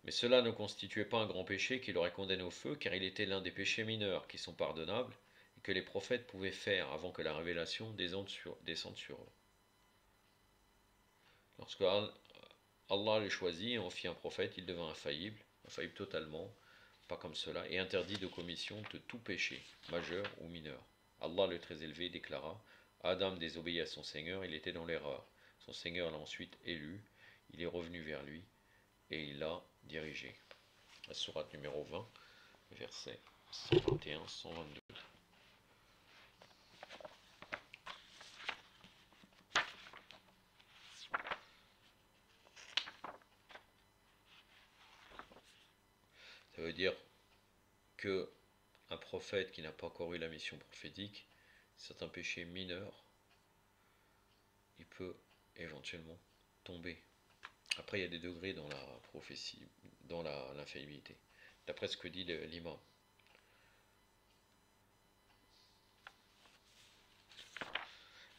Mais cela ne constituait pas un grand péché qui l'aurait condamné au feu, car il était l'un des péchés mineurs qui sont pardonnables et que les prophètes pouvaient faire avant que la révélation descende sur eux. Lorsque Allah les choisit et en fit un prophète, il devint infaillible totalement, pas comme cela, et interdit de commission de tout péché, majeur ou mineur. Allah le très élevé déclara, Adam désobéit à son Seigneur, il était dans l'erreur. Son Seigneur l'a ensuite élu, il est revenu vers lui et il l'a dirigé. La sourate numéro 20, versets 121-122. Ça veut dire que un prophète qui n'a pas encore eu la mission prophétique, c'est un péché mineur, il peut éventuellement tomber. Après, il y a des degrés dans la prophétie, dans l'infaillibilité. D'après ce que dit l'imam.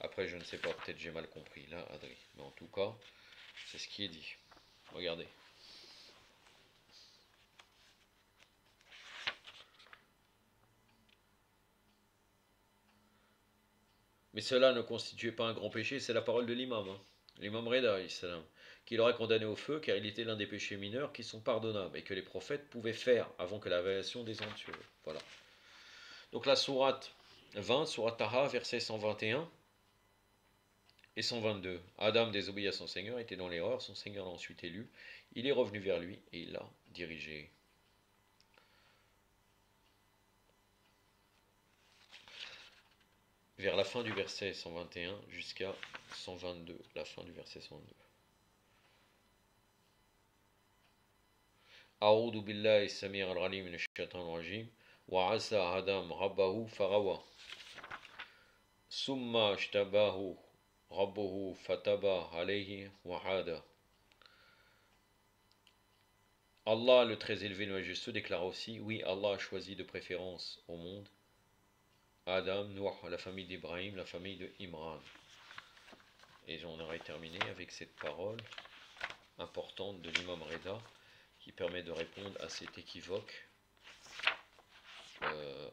Après, je ne sais pas, peut-être j'ai mal compris là, Adri. Mais en tout cas, c'est ce qui est dit. Regardez. Mais cela ne constituait pas un grand péché, c'est la parole de l'imam. L'imam Reda, qui l'aurait condamné au feu car il était l'un des péchés mineurs qui sont pardonnables et que les prophètes pouvaient faire avant que la révélation descende sur eux. Voilà. Donc la sourate 20, sourate Taha, versets 121 et 122. Adam désobéit à son Seigneur, était dans l'erreur, son Seigneur l'a ensuite élu, il est revenu vers lui et il l'a dirigé. Vers la fin du verset 121 jusqu'à 122, la fin du verset 122. أعوذ بالله السميع العليم من الشيطان الرجيم وعسى آدم ربه فغوى ثم اجتباه ربه فتاب عليه وهدى. Allah, le très élevé, le majestueux, déclare aussi, oui, Allah a choisi de préférence au monde Adam, Nuh, la famille d'Ibrahim, la famille de Imran. Et j'en aurais terminé avec cette parole importante de l'imam Reda qui permet de répondre à cette équivoque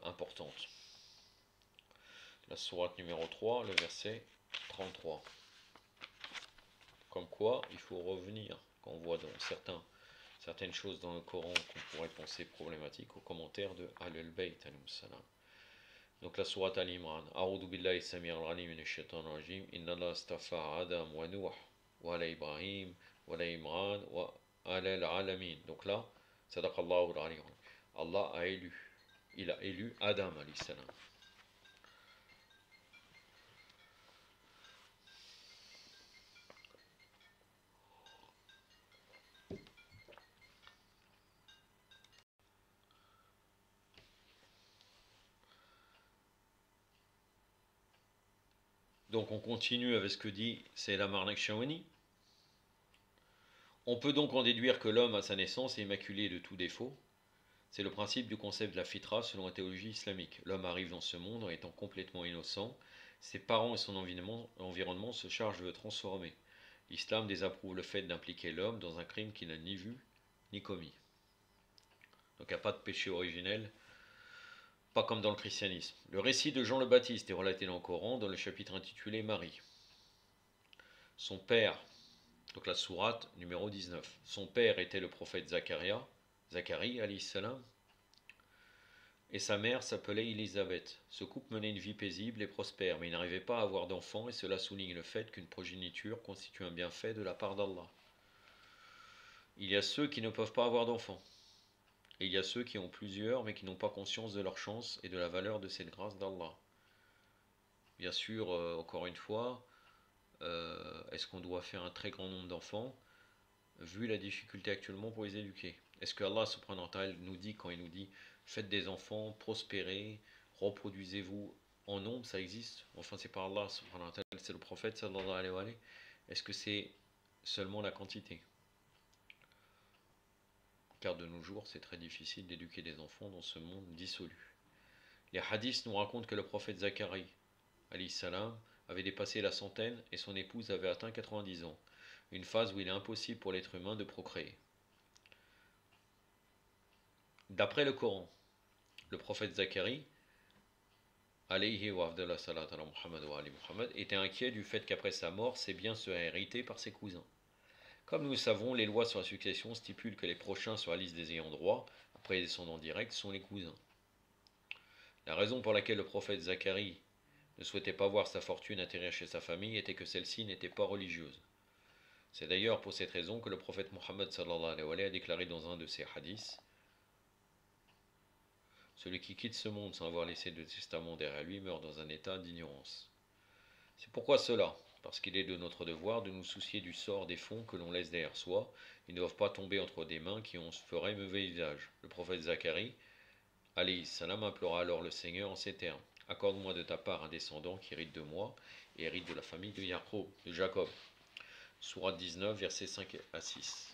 importante. La sourate numéro 3, le verset 33. Comme quoi, il faut revenir, quand on voit dans certaines choses dans le Coran qu'on pourrait penser problématiques, aux commentaires de Ahl-al-Bayt, salam. Donc la sourate Al-Imran. A'udhu billahi samir al-alim minash shaitanir rajim. Inna Allah astafa Adam wa Nuh wa ala Ibrahim wa ala Imran wa ala al-alamin. Donc là, sadaqallahu al-alim. Allah a élu. Il a élu Adam alayhi salam. Donc on continue avec ce que dit Sayyida Marnakshawani. On peut donc en déduire que l'homme à sa naissance est immaculé de tout défaut. C'est le principe du concept de la fitra selon la théologie islamique. L'homme arrive dans ce monde en étant complètement innocent. Ses parents et son environnement se chargent de le transformer. L'islam désapprouve le fait d'impliquer l'homme dans un crime qu'il n'a ni vu ni commis. Donc il n'y a pas de péché originel, pas comme dans le christianisme. Le récit de Jean le Baptiste est relaté dans le Coran dans le chapitre intitulé Marie. Son père, donc la sourate numéro 19, son père était le prophète Zacharie alayhi salam. et sa mère s'appelait Élisabeth. Ce couple menait une vie paisible et prospère, mais il n'arrivait pas à avoir d'enfants, et cela souligne le fait qu'une progéniture constitue un bienfait de la part d'Allah. Il y a ceux qui ne peuvent pas avoir d'enfants, et il y a ceux qui ont plusieurs, mais qui n'ont pas conscience de leur chance et de la valeur de cette grâce d'Allah. Bien sûr, encore une fois, est-ce qu'on doit faire un très grand nombre d'enfants, vu la difficulté actuellement pour les éduquer? Est-ce que Allah subhanahu wa ta'ala nous dit, quand il nous dit faites des enfants, prospérez, reproduisez-vous en nombre, ça existe? Enfin, c'est pas Allah subhanahu wa ta'ala, c'est le prophète sallallahu alayhi wa sallam. Est-ce que c'est seulement la quantité? Car de nos jours, c'est très difficile d'éduquer des enfants dans ce monde dissolu. Les hadiths nous racontent que le prophète Zacharie alayhi salam avait dépassé la centaine et son épouse avait atteint 90 ans, une phase où il est impossible pour l'être humain de procréer. D'après le Coran, le prophète Zacharie alayhi wa afdallah salat ala Muhammad wa ali Muhammad était inquiet du fait qu'après sa mort, ses biens seraient hérités par ses cousins. Comme nous le savons, les lois sur la succession stipulent que les prochains sur la liste des ayants droit, après les descendants directs, sont les cousins. La raison pour laquelle le prophète Zacharie ne souhaitait pas voir sa fortune atterrir chez sa famille était que celle-ci n'était pas religieuse. C'est d'ailleurs pour cette raison que le prophète Mohammed sallallahu alayhi wa sallam a déclaré dans un de ses hadiths: celui qui quitte ce monde sans avoir laissé de testament derrière lui meurt dans un état d'ignorance. C'est pourquoi cela, parce qu'il est de notre devoir de nous soucier du sort des fonds que l'on laisse derrière soi. Ils ne doivent pas tomber entre des mains qui en feraient mauvais usage. Le prophète Zacharie alayhi salam implora alors le Seigneur en ces termes: accorde-moi de ta part un descendant qui hérite de moi et hérite de la famille de Jacob. Sourate 19, versets 5 à 6.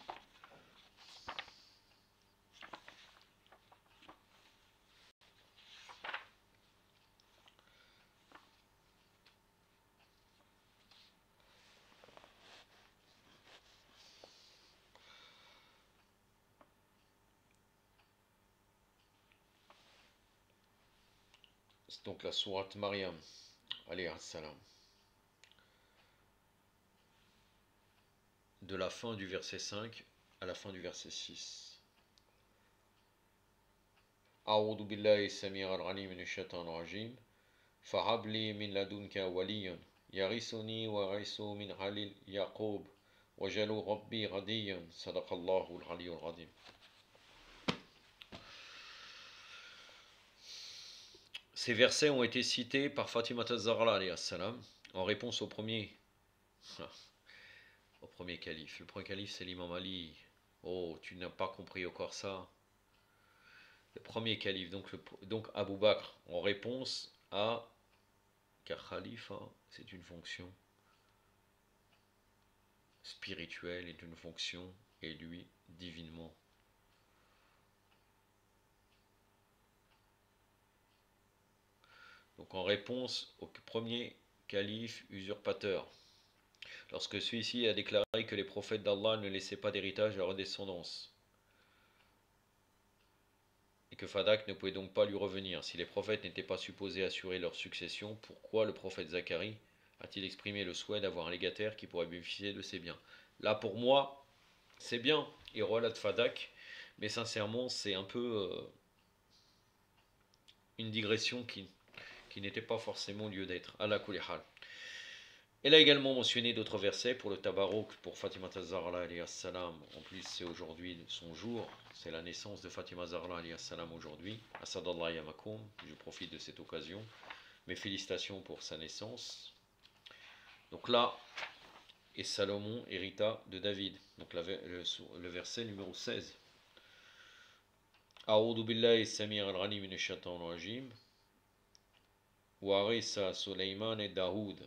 C'est donc la sourate Maryam alayhi salam. De la fin du verset 5 à la fin du verset 6. أعوذ بالله السميع العليم من الشيطان الرجيم فهب لي من لدنك وليا يرثني ويرث من آل يعقوب واجعل ربي رضيا صدق الله العلي العظيم. Ces versets ont été cités par Fatima az-Zahra alayhi salam en réponse au premier calife. Le premier calife, c'est l'imam Ali. Oh, tu n'as pas compris encore ça. Le premier calife, donc Abu Bakr, en réponse à, car khalifa, c'est une fonction spirituelle, est une fonction élue divinement. Donc en réponse au premier calife usurpateur, lorsque celui-ci a déclaré que les prophètes d'Allah ne laissaient pas d'héritage à leur descendance, et que Fadak ne pouvait donc pas lui revenir. Si les prophètes n'étaient pas supposés assurer leur succession, pourquoi le prophète Zacharie a-t-il exprimé le souhait d'avoir un légataire qui pourrait bénéficier de ses biens? Là, pour moi, c'est bien, il relate Fadak, mais sincèrement, c'est un peu une digression qui n'était pas forcément lieu d'être. Ala kulli hal. Elle a également mentionné d'autres versets pour le Tabarruk, pour Fatima az-Zahra alayhi salam. En plus, c'est aujourd'hui son jour, c'est la naissance de Fatima az-Zahra alayhi salam aujourd'hui. Asadallah yamakoum, je profite de cette occasion. Mes félicitations pour sa naissance. Donc là, et Salomon hérita de David. Donc le verset numéro 16. A'udhu billahi samir al-ghani min ash-shaytan ar-rajim. Wa arisa Suleyman et Daoud.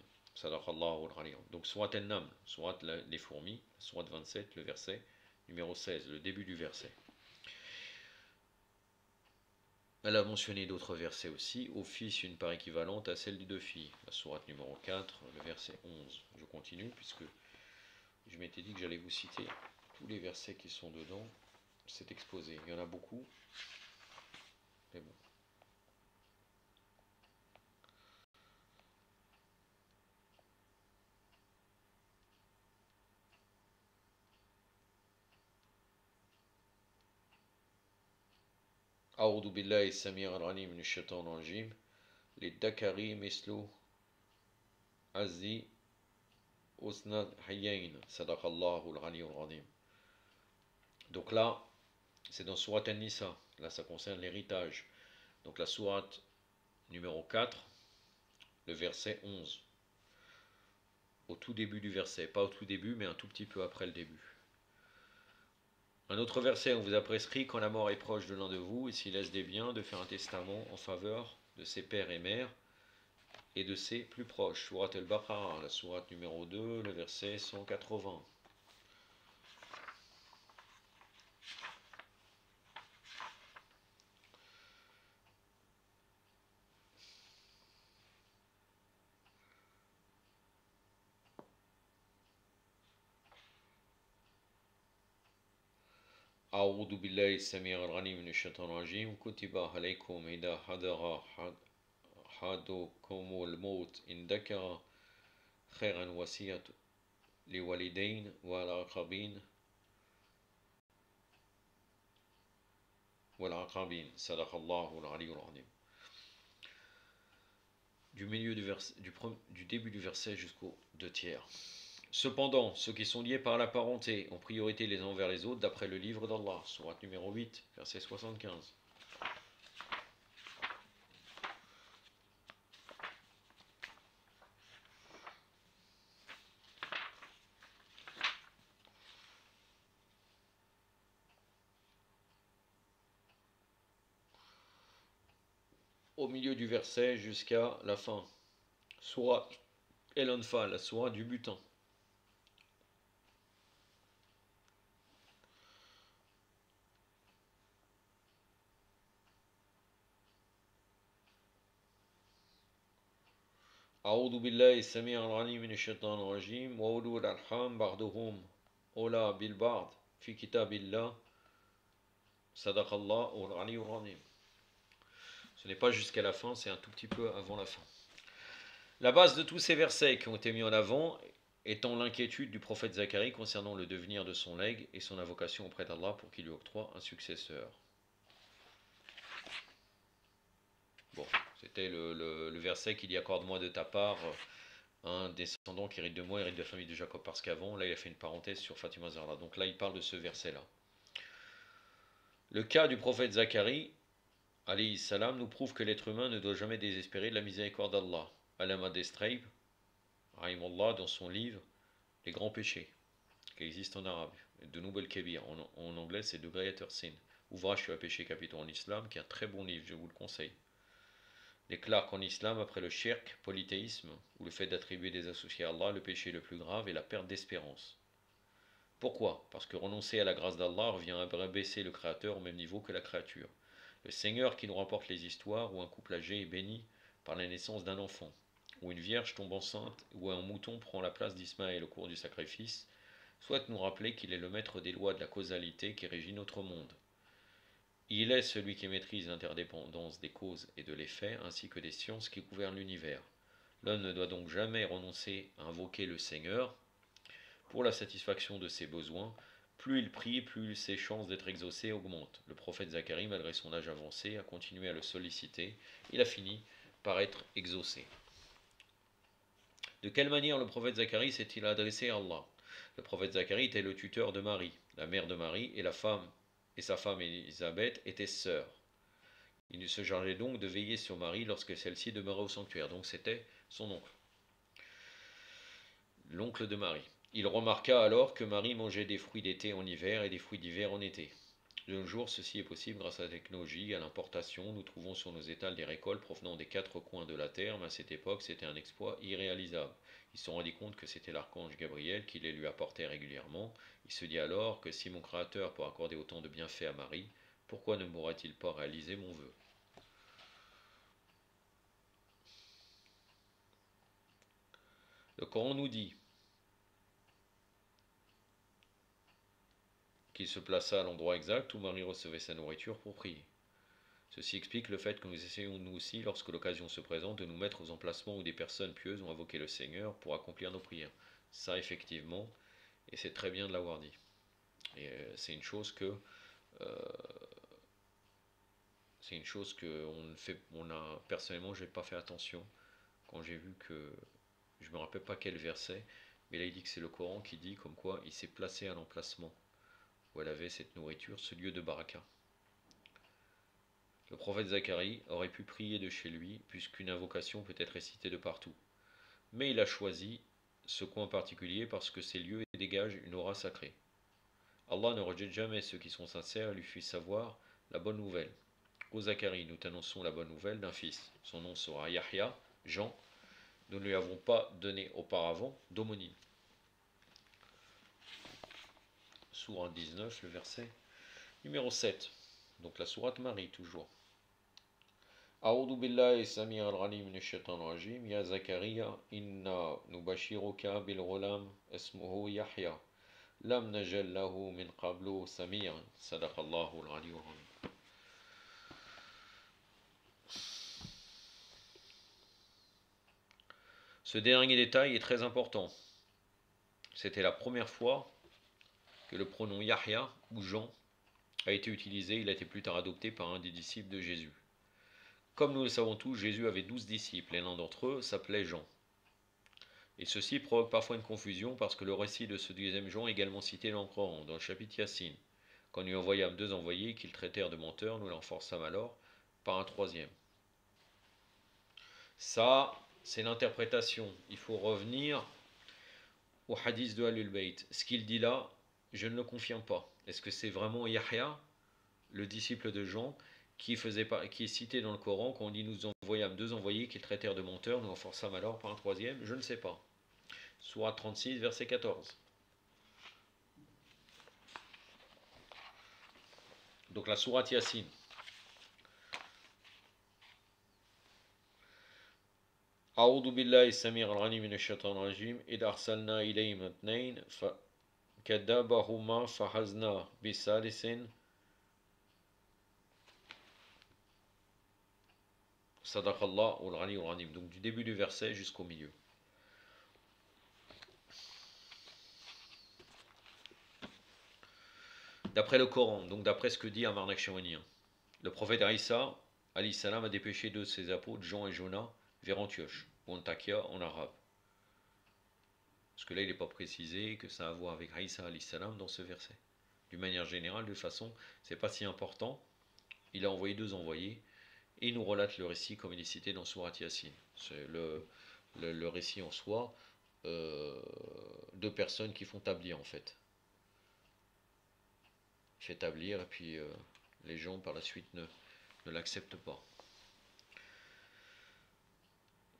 Donc, Surat al-Naml, Surat les fourmis, Surat 27, le verset numéro 16, le début du verset. Elle a mentionné d'autres versets aussi, au fils une part équivalente à celle des deux filles. La Surat numéro 4, le verset 11. Je continue puisque je m'étais dit que j'allais vous citer tous les versets qui sont dedans. C'est exposé, il y en a beaucoup, mais bon. أعوذ بالله السميع العليم من الشيطان الرجيم للذكر مثل عز أسنى الحيين صدق الله العلي العظيم. Donc là, c'est dans Sourate An-Nisa. Là, ça concerne l'héritage. Donc la sourate numéro 4, le verset 11. Au tout début du verset. Pas au tout début, mais un tout petit peu après le début. Un autre verset, on vous a prescrit, quand la mort est proche de l'un de vous, et s'il laisse des biens, de faire un testament en faveur de ses pères et mères, et de ses plus proches. Sourate al-Baqarah, la sourate numéro 2, le verset 180. أعوذ بالله السميع العليم من الشيطان الرجيم كتب عليكم إذا حضر أحدكم الموت إن ذكر خيرا وصية لوالدين والأقربين صدق الله العلي العظيم. Du début du verset jusqu'au 2 tiers. Cependant, ceux qui sont liés par la parenté ont priorité les uns envers les autres d'après le livre d'Allah, sourate numéro 8, verset 75. Au milieu du verset jusqu'à la fin. Sourate El-Anfal, la sourate du butin. أعوذ بالله السميع العليم من الشيطان الرجيم وأولو الأرحام بعضهم أولى بالبعض في كتاب الله صدق الله العلي العظيم. Ce n'est pas jusqu'à la fin, c'est un tout petit peu avant la fin. La base de tous ces versets qui ont été mis en avant étant l'inquiétude du prophète Zacharie concernant le devenir de son legs et son invocation auprès d'Allah pour qu'il lui octroie un successeur. Bon, c'était le verset qui dit accorde-moi de ta part un descendant qui hérite de moi, hérite de la famille de Jacob. Parce qu'avant, là, il a fait une parenthèse sur Fatima Zahra. Donc là, il parle de ce verset-là. Le cas du prophète Zacharie, alayhi salam, nous prouve que l'être humain ne doit jamais désespérer de la miséricorde d'Allah. Alama Destraib, Rahimallah, dans son livre Les grands péchés, qui existe en arabe, de Noubel Kebir, en anglais c'est de Greater Sin, ouvrage sur les péchés capitaux en islam, qui est un très bon livre, je vous le conseille. Déclare qu'en islam, après le shirk, polythéisme, ou le fait d'attribuer des associés à Allah, le péché le plus grave est la perte d'espérance. Pourquoi? Parce que renoncer à la grâce d'Allah revient à rabaisser le Créateur au même niveau que la créature. Le Seigneur qui nous rapporte les histoires où un couple âgé est béni par la naissance d'un enfant, où une vierge tombe enceinte, où un mouton prend la place d'Ismaël au cours du sacrifice, souhaite nous rappeler qu'il est le maître des lois de la causalité qui régit notre monde. Il est celui qui maîtrise l'interdépendance des causes et de l'effet, ainsi que des sciences qui gouvernent l'univers. L'homme ne doit donc jamais renoncer à invoquer le Seigneur pour la satisfaction de ses besoins. Plus il prie, plus ses chances d'être exaucé augmentent. Le prophète Zacharie, malgré son âge avancé, a continué à le solliciter. Il a fini par être exaucé. De quelle manière le prophète Zacharie s'est-il adressé à Allah? Le prophète Zacharie était le tuteur de Marie, la mère de Marie, et sa femme Élisabeth étaient sœurs. Il se chargeait donc de veiller sur Marie lorsque celle-ci demeurait au sanctuaire. Donc c'était son oncle, l'oncle de Marie. Il remarqua alors que Marie mangeait des fruits d'été en hiver et des fruits d'hiver en été. De nos jours, ceci est possible grâce à la technologie, à l'importation. Nous trouvons sur nos étals des récoltes provenant des quatre coins de la terre, mais à cette époque, c'était un exploit irréalisable. Il se rendit compte que c'était l'archange Gabriel qui les lui apportait régulièrement. Il se dit alors que si mon Créateur peut accorder autant de bienfaits à Marie, pourquoi ne m'aurait-il pas réalisé mon vœu? Le Coran nous dit qu'il se plaça à l'endroit exact où Marie recevait sa nourriture pour prier. Ceci explique le fait que nous essayons nous aussi, lorsque l'occasion se présente, de nous mettre aux emplacements où des personnes pieuses ont invoqué le Seigneur pour accomplir nos prières. Ça, effectivement, et c'est très bien de l'avoir dit. Et c'est une chose que C'est une chose que personnellement, j'ai pas fait attention quand j'ai vu que, je me rappelle pas quel verset, mais là il dit que c'est le Coran qui dit comme quoi il s'est placé à l'emplacement où elle avait cette nourriture, ce lieu de baraka. Le prophète Zacharie aurait pu prier de chez lui, puisqu'une invocation peut être récitée de partout. Mais il a choisi ce coin particulier parce que ces lieux dégagent une aura sacrée. Allah ne rejette jamais ceux qui sont sincères et lui fit savoir la bonne nouvelle. Ô Zacharie, nous t'annonçons la bonne nouvelle d'un fils. Son nom sera Yahya, Jean. Nous ne lui avons pas donné auparavant d'homonyme. Sourate 19, le verset numéro 7. Donc la sourate Marie toujours. أعوذ بالله السميع العليم من الشيطان الرجيم يا زكريا إنا نبشرك بالغلام اسمه يحيى لم نجل له من قبل سميعا صدق الله العلي العظيم. Ce dernier détail est très important. C'était la première fois que le pronom Yahya ou Jean a été utilisé. Il a été plus tard adopté par un des disciples de Jésus. Comme nous le savons tous, Jésus avait 12 disciples et l'un d'entre eux s'appelait Jean. Et ceci provoque parfois une confusion parce que le récit de ce deuxième Jean est également cité dans le Coran, dans le chapitre Yassine. Quand nous envoyâmes 2 envoyés qu'ils traitèrent de menteurs, nous l'enforçâmes alors par un troisième. Ça, c'est l'interprétation. Il faut revenir au hadith de Ahlul Bayt. Ce qu'il dit là, je ne le confirme pas. Est-ce que c'est vraiment Yahya, le disciple de Jean, qui est cité dans le Coran, quand on dit nous envoyâmes 2 envoyés qu'ils traitèrent de menteurs, nous enforçâmes alors par un troisième? Je ne sais pas. Sourate 36, verset 14. Donc la sourate Yassine. أعوذ بالله السميع العليم من الشيطان الرجيم إذ أرسلنا إليهم اثنين فكذبهما فعززنا بثالث صدق الله العلي العظيم. Donc du début du verset jusqu'au milieu. D'après le Coran, donc d'après ce que dit Amar Nakshawani, le prophète Isa alayhi salam a dépêché 2 de ses apôtres, Jean et Jonah, vers Antioche, ou Antakya en arabe. Parce que là, il n'est pas précisé que ça a à voir avec Isa alayhi salam dans ce verset. D'une manière générale, de toute façon, c'est pas si important. Il a envoyé 2 envoyés, et il nous relate le récit comme il est cité dans Surat Yassine. C'est le récit en soi, 2 personnes qui font tablir en fait. Il fait tablir, et puis les gens par la suite ne l'acceptent pas.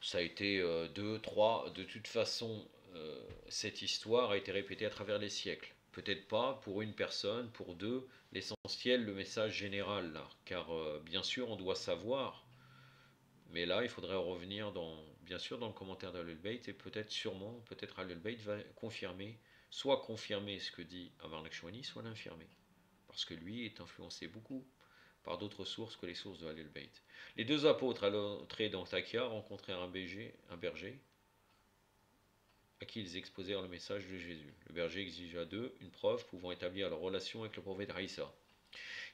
Ça a été 2, 3, de toute façon, cette histoire a été répétée à travers les siècles. Peut-être pas pour une personne, pour 2, l'essentiel, le message général là. Car bien sûr, on doit savoir, mais là, il faudrait revenir bien sûr dans le commentaire d'Ahlul Bayt, et peut-être Ahlul Bayt va soit confirmer ce que dit Amar Nakshawani, soit l'infirmer. Parce que lui est influencé beaucoup par d'autres sources que les sources de Ahlul Bayt. Les 2 apôtres à l'entrée d'Antakya rencontrèrent un berger à qui ils exposèrent le message de Jésus. Le berger exigea d'eux une preuve pouvant établir leur relation avec le prophète Isa.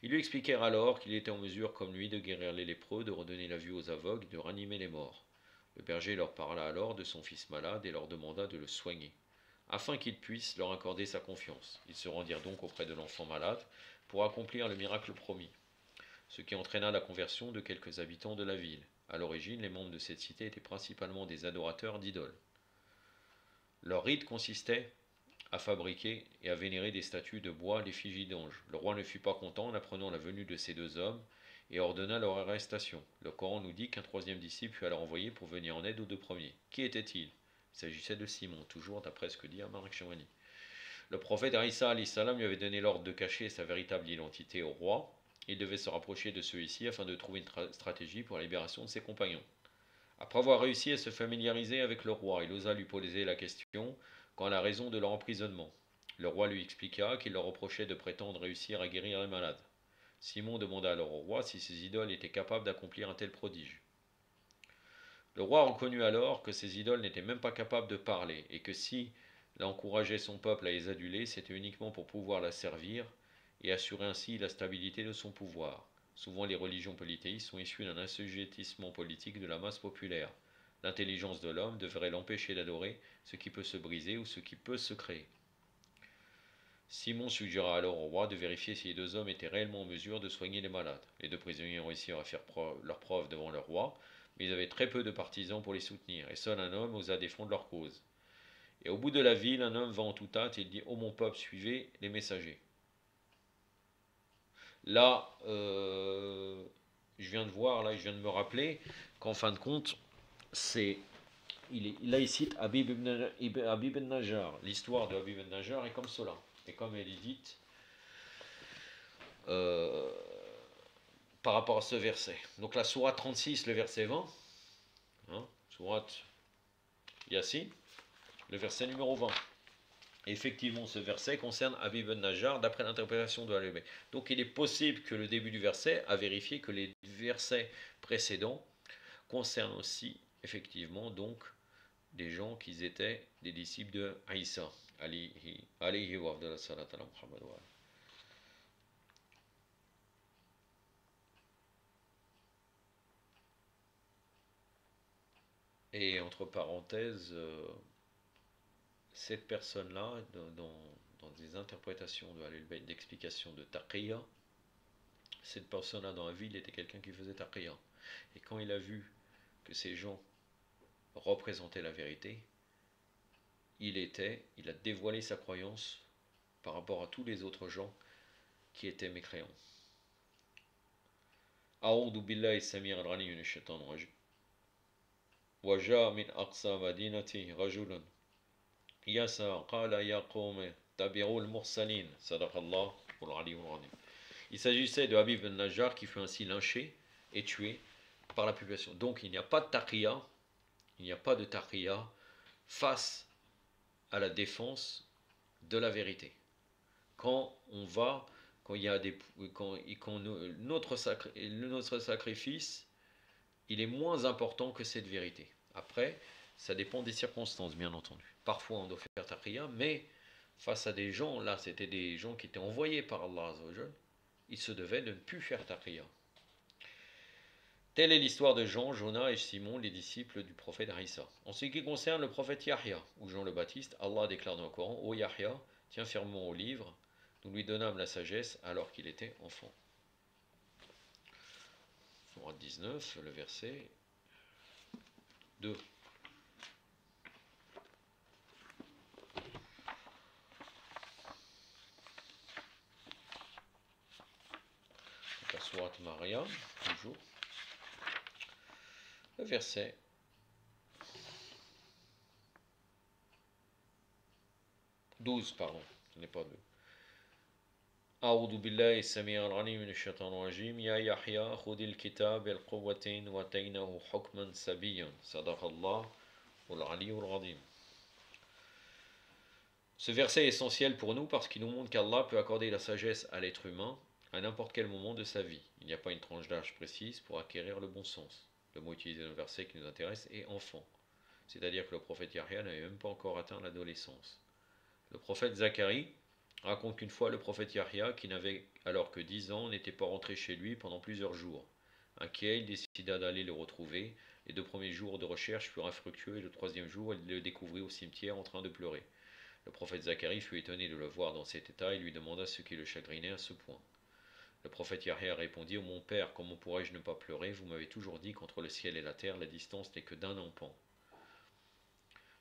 Ils lui expliquèrent alors qu'il était en mesure, comme lui, de guérir les lépreux, de redonner la vue aux aveugles, de ranimer les morts. Le berger leur parla alors de son fils malade et leur demanda de le soigner, afin qu'il puisse leur accorder sa confiance. Ils se rendirent donc auprès de l'enfant malade pour accomplir le miracle promis, ce qui entraîna la conversion de quelques habitants de la ville. À l'origine, les membres de cette cité étaient principalement des adorateurs d'idoles. Leur rite consistait à fabriquer et à vénérer des statues de bois à l'effigie d'anges. Le roi ne fut pas content en apprenant la venue de ces 2 hommes et ordonna leur arrestation. Le Coran nous dit qu'un troisième disciple fut alors envoyé pour venir en aide aux 2 premiers. Qui était-il? Il s'agissait de Simon, toujours d'après ce que dit Amar Nakshawani. Le prophète Isa alayhi salam lui avait donné l'ordre de cacher sa véritable identité au roi. Il devait se rapprocher de ceux-ci afin de trouver une stratégie pour la libération de ses compagnons. Après avoir réussi à se familiariser avec le roi, il osa lui poser la question quant à la raison de leur emprisonnement. Le roi lui expliqua qu'il leur reprochait de prétendre réussir à guérir les malades. Simon demanda alors au roi si ses idoles étaient capables d'accomplir un tel prodige. Le roi reconnut alors que ces idoles n'étaient même pas capables de parler, et que si il encourageait son peuple à les aduler, c'était uniquement pour pouvoir la servir et assurer ainsi la stabilité de son pouvoir. Souvent les religions polythéistes sont issues d'un assujettissement politique de la masse populaire. L'intelligence de l'homme devrait l'empêcher d'adorer ce qui peut se briser ou ce qui peut se créer. Simon suggéra alors au roi de vérifier si les deux hommes étaient réellement en mesure de soigner les malades. Les deux prisonniers ont réussi à faire leur preuve devant le roi, mais ils avaient très peu de partisans pour les soutenir, et seul un homme osa défendre leur cause. Et au bout de la ville, un homme va en toute hâte et il dit: Ô mon peuple, suivez les messagers. Là, je viens de voir, là, je viens de me rappeler qu'en fin de compte, là, il cite Habib ibn Najjar. L'histoire de Habib ibn Najjar est comme cela. Et comme elle est dite euh, par rapport à ce verset. Donc la sourate 36, le verset 20, hein, sourate Yassin, le verset numéro 20. Et effectivement, ce verset concerne Habib ibn Najjar d'après l'interprétation de Al-Bayt. Donc il est possible que le début du verset a vérifié que les versets précédents concernent aussi effectivement donc des gens qui étaient des disciples de Aïssa alayhi wa afdal salat ala Muhammad wa. Et entre parenthèses, cette personne-là, dans des interprétations de Al-Bayt, d'explications de Taqiyya, cette personne-là dans la ville était quelqu'un qui faisait Taqiyya. Et quand il a vu que ces gens représentaient la vérité, il a dévoilé sa croyance par rapport à tous les autres gens qui étaient mécréants. أعوذ بالله السميع العليم من الشيطان الرجيم وجاء من أقصى مدينة رجل يسعى قال يا قوم اتبعوا المرسلين صدق الله العلي العظيم. Il s'agissait de Habib ibn Najjar qui fut ainsi lynché et tué par la population. Donc il n'y a pas de taqiyya, il n'y a pas de taqiyya face à la défense de la vérité. Quand on va, quand il y a des, quand notre sacrifice, il est moins important que cette vérité. Après, ça dépend des circonstances, bien entendu. Parfois, on doit faire taqiyya, mais face à des gens, là, c'était des gens qui étaient envoyés par Allah Azzawajal, il se devait de ne plus faire taqiyya. Telle est l'histoire de Jean, Jonas et Simon, les disciples du prophète Isa. En ce qui concerne le prophète Yahya, ou Jean le Baptiste, Allah déclare dans le Coran: Ô Yahya, tiens fermement au livre, nous lui donnâmes la sagesse alors qu'il était enfant. Sourate 19, le verset 2. La sourate Maryam, toujours. Le verset 12, pardon, ce n'est pas 2. أعوذ بالله السميع العليم من الشيطان الرجيم يا يحيى خذ الكتاب بالقوة وآتيناه حكما سبيا صدق الله العلي العظيم. Ce verset est essentiel pour nous parce qu'il nous montre qu'Allah peut accorder la sagesse à l'être humain à n'importe quel moment de sa vie. Il n'y a pas une tranche d'âge précise pour acquérir le bon sens. Le mot utilisé dans le verset qui nous intéresse est enfant. C'est-à-dire que le prophète Yahya n'avait même pas encore atteint l'adolescence. Le prophète Zacharie raconte qu'une fois le prophète Yahya, qui n'avait alors que 10 ans, n'était pas rentré chez lui pendant plusieurs jours. Inquiet, il décida d'aller le retrouver. Les 2 premiers jours de recherche furent infructueux et le 3e jour, il le découvrit au cimetière en train de pleurer. Le prophète Zacharie fut étonné de le voir dans cet état et lui demanda ce qui le chagrinait à ce point. Le prophète Yahya répondit: Ô mon père, comment pourrais-je ne pas pleurer? Vous m'avez toujours dit qu'entre le ciel et la terre, la distance n'est que d'un empan.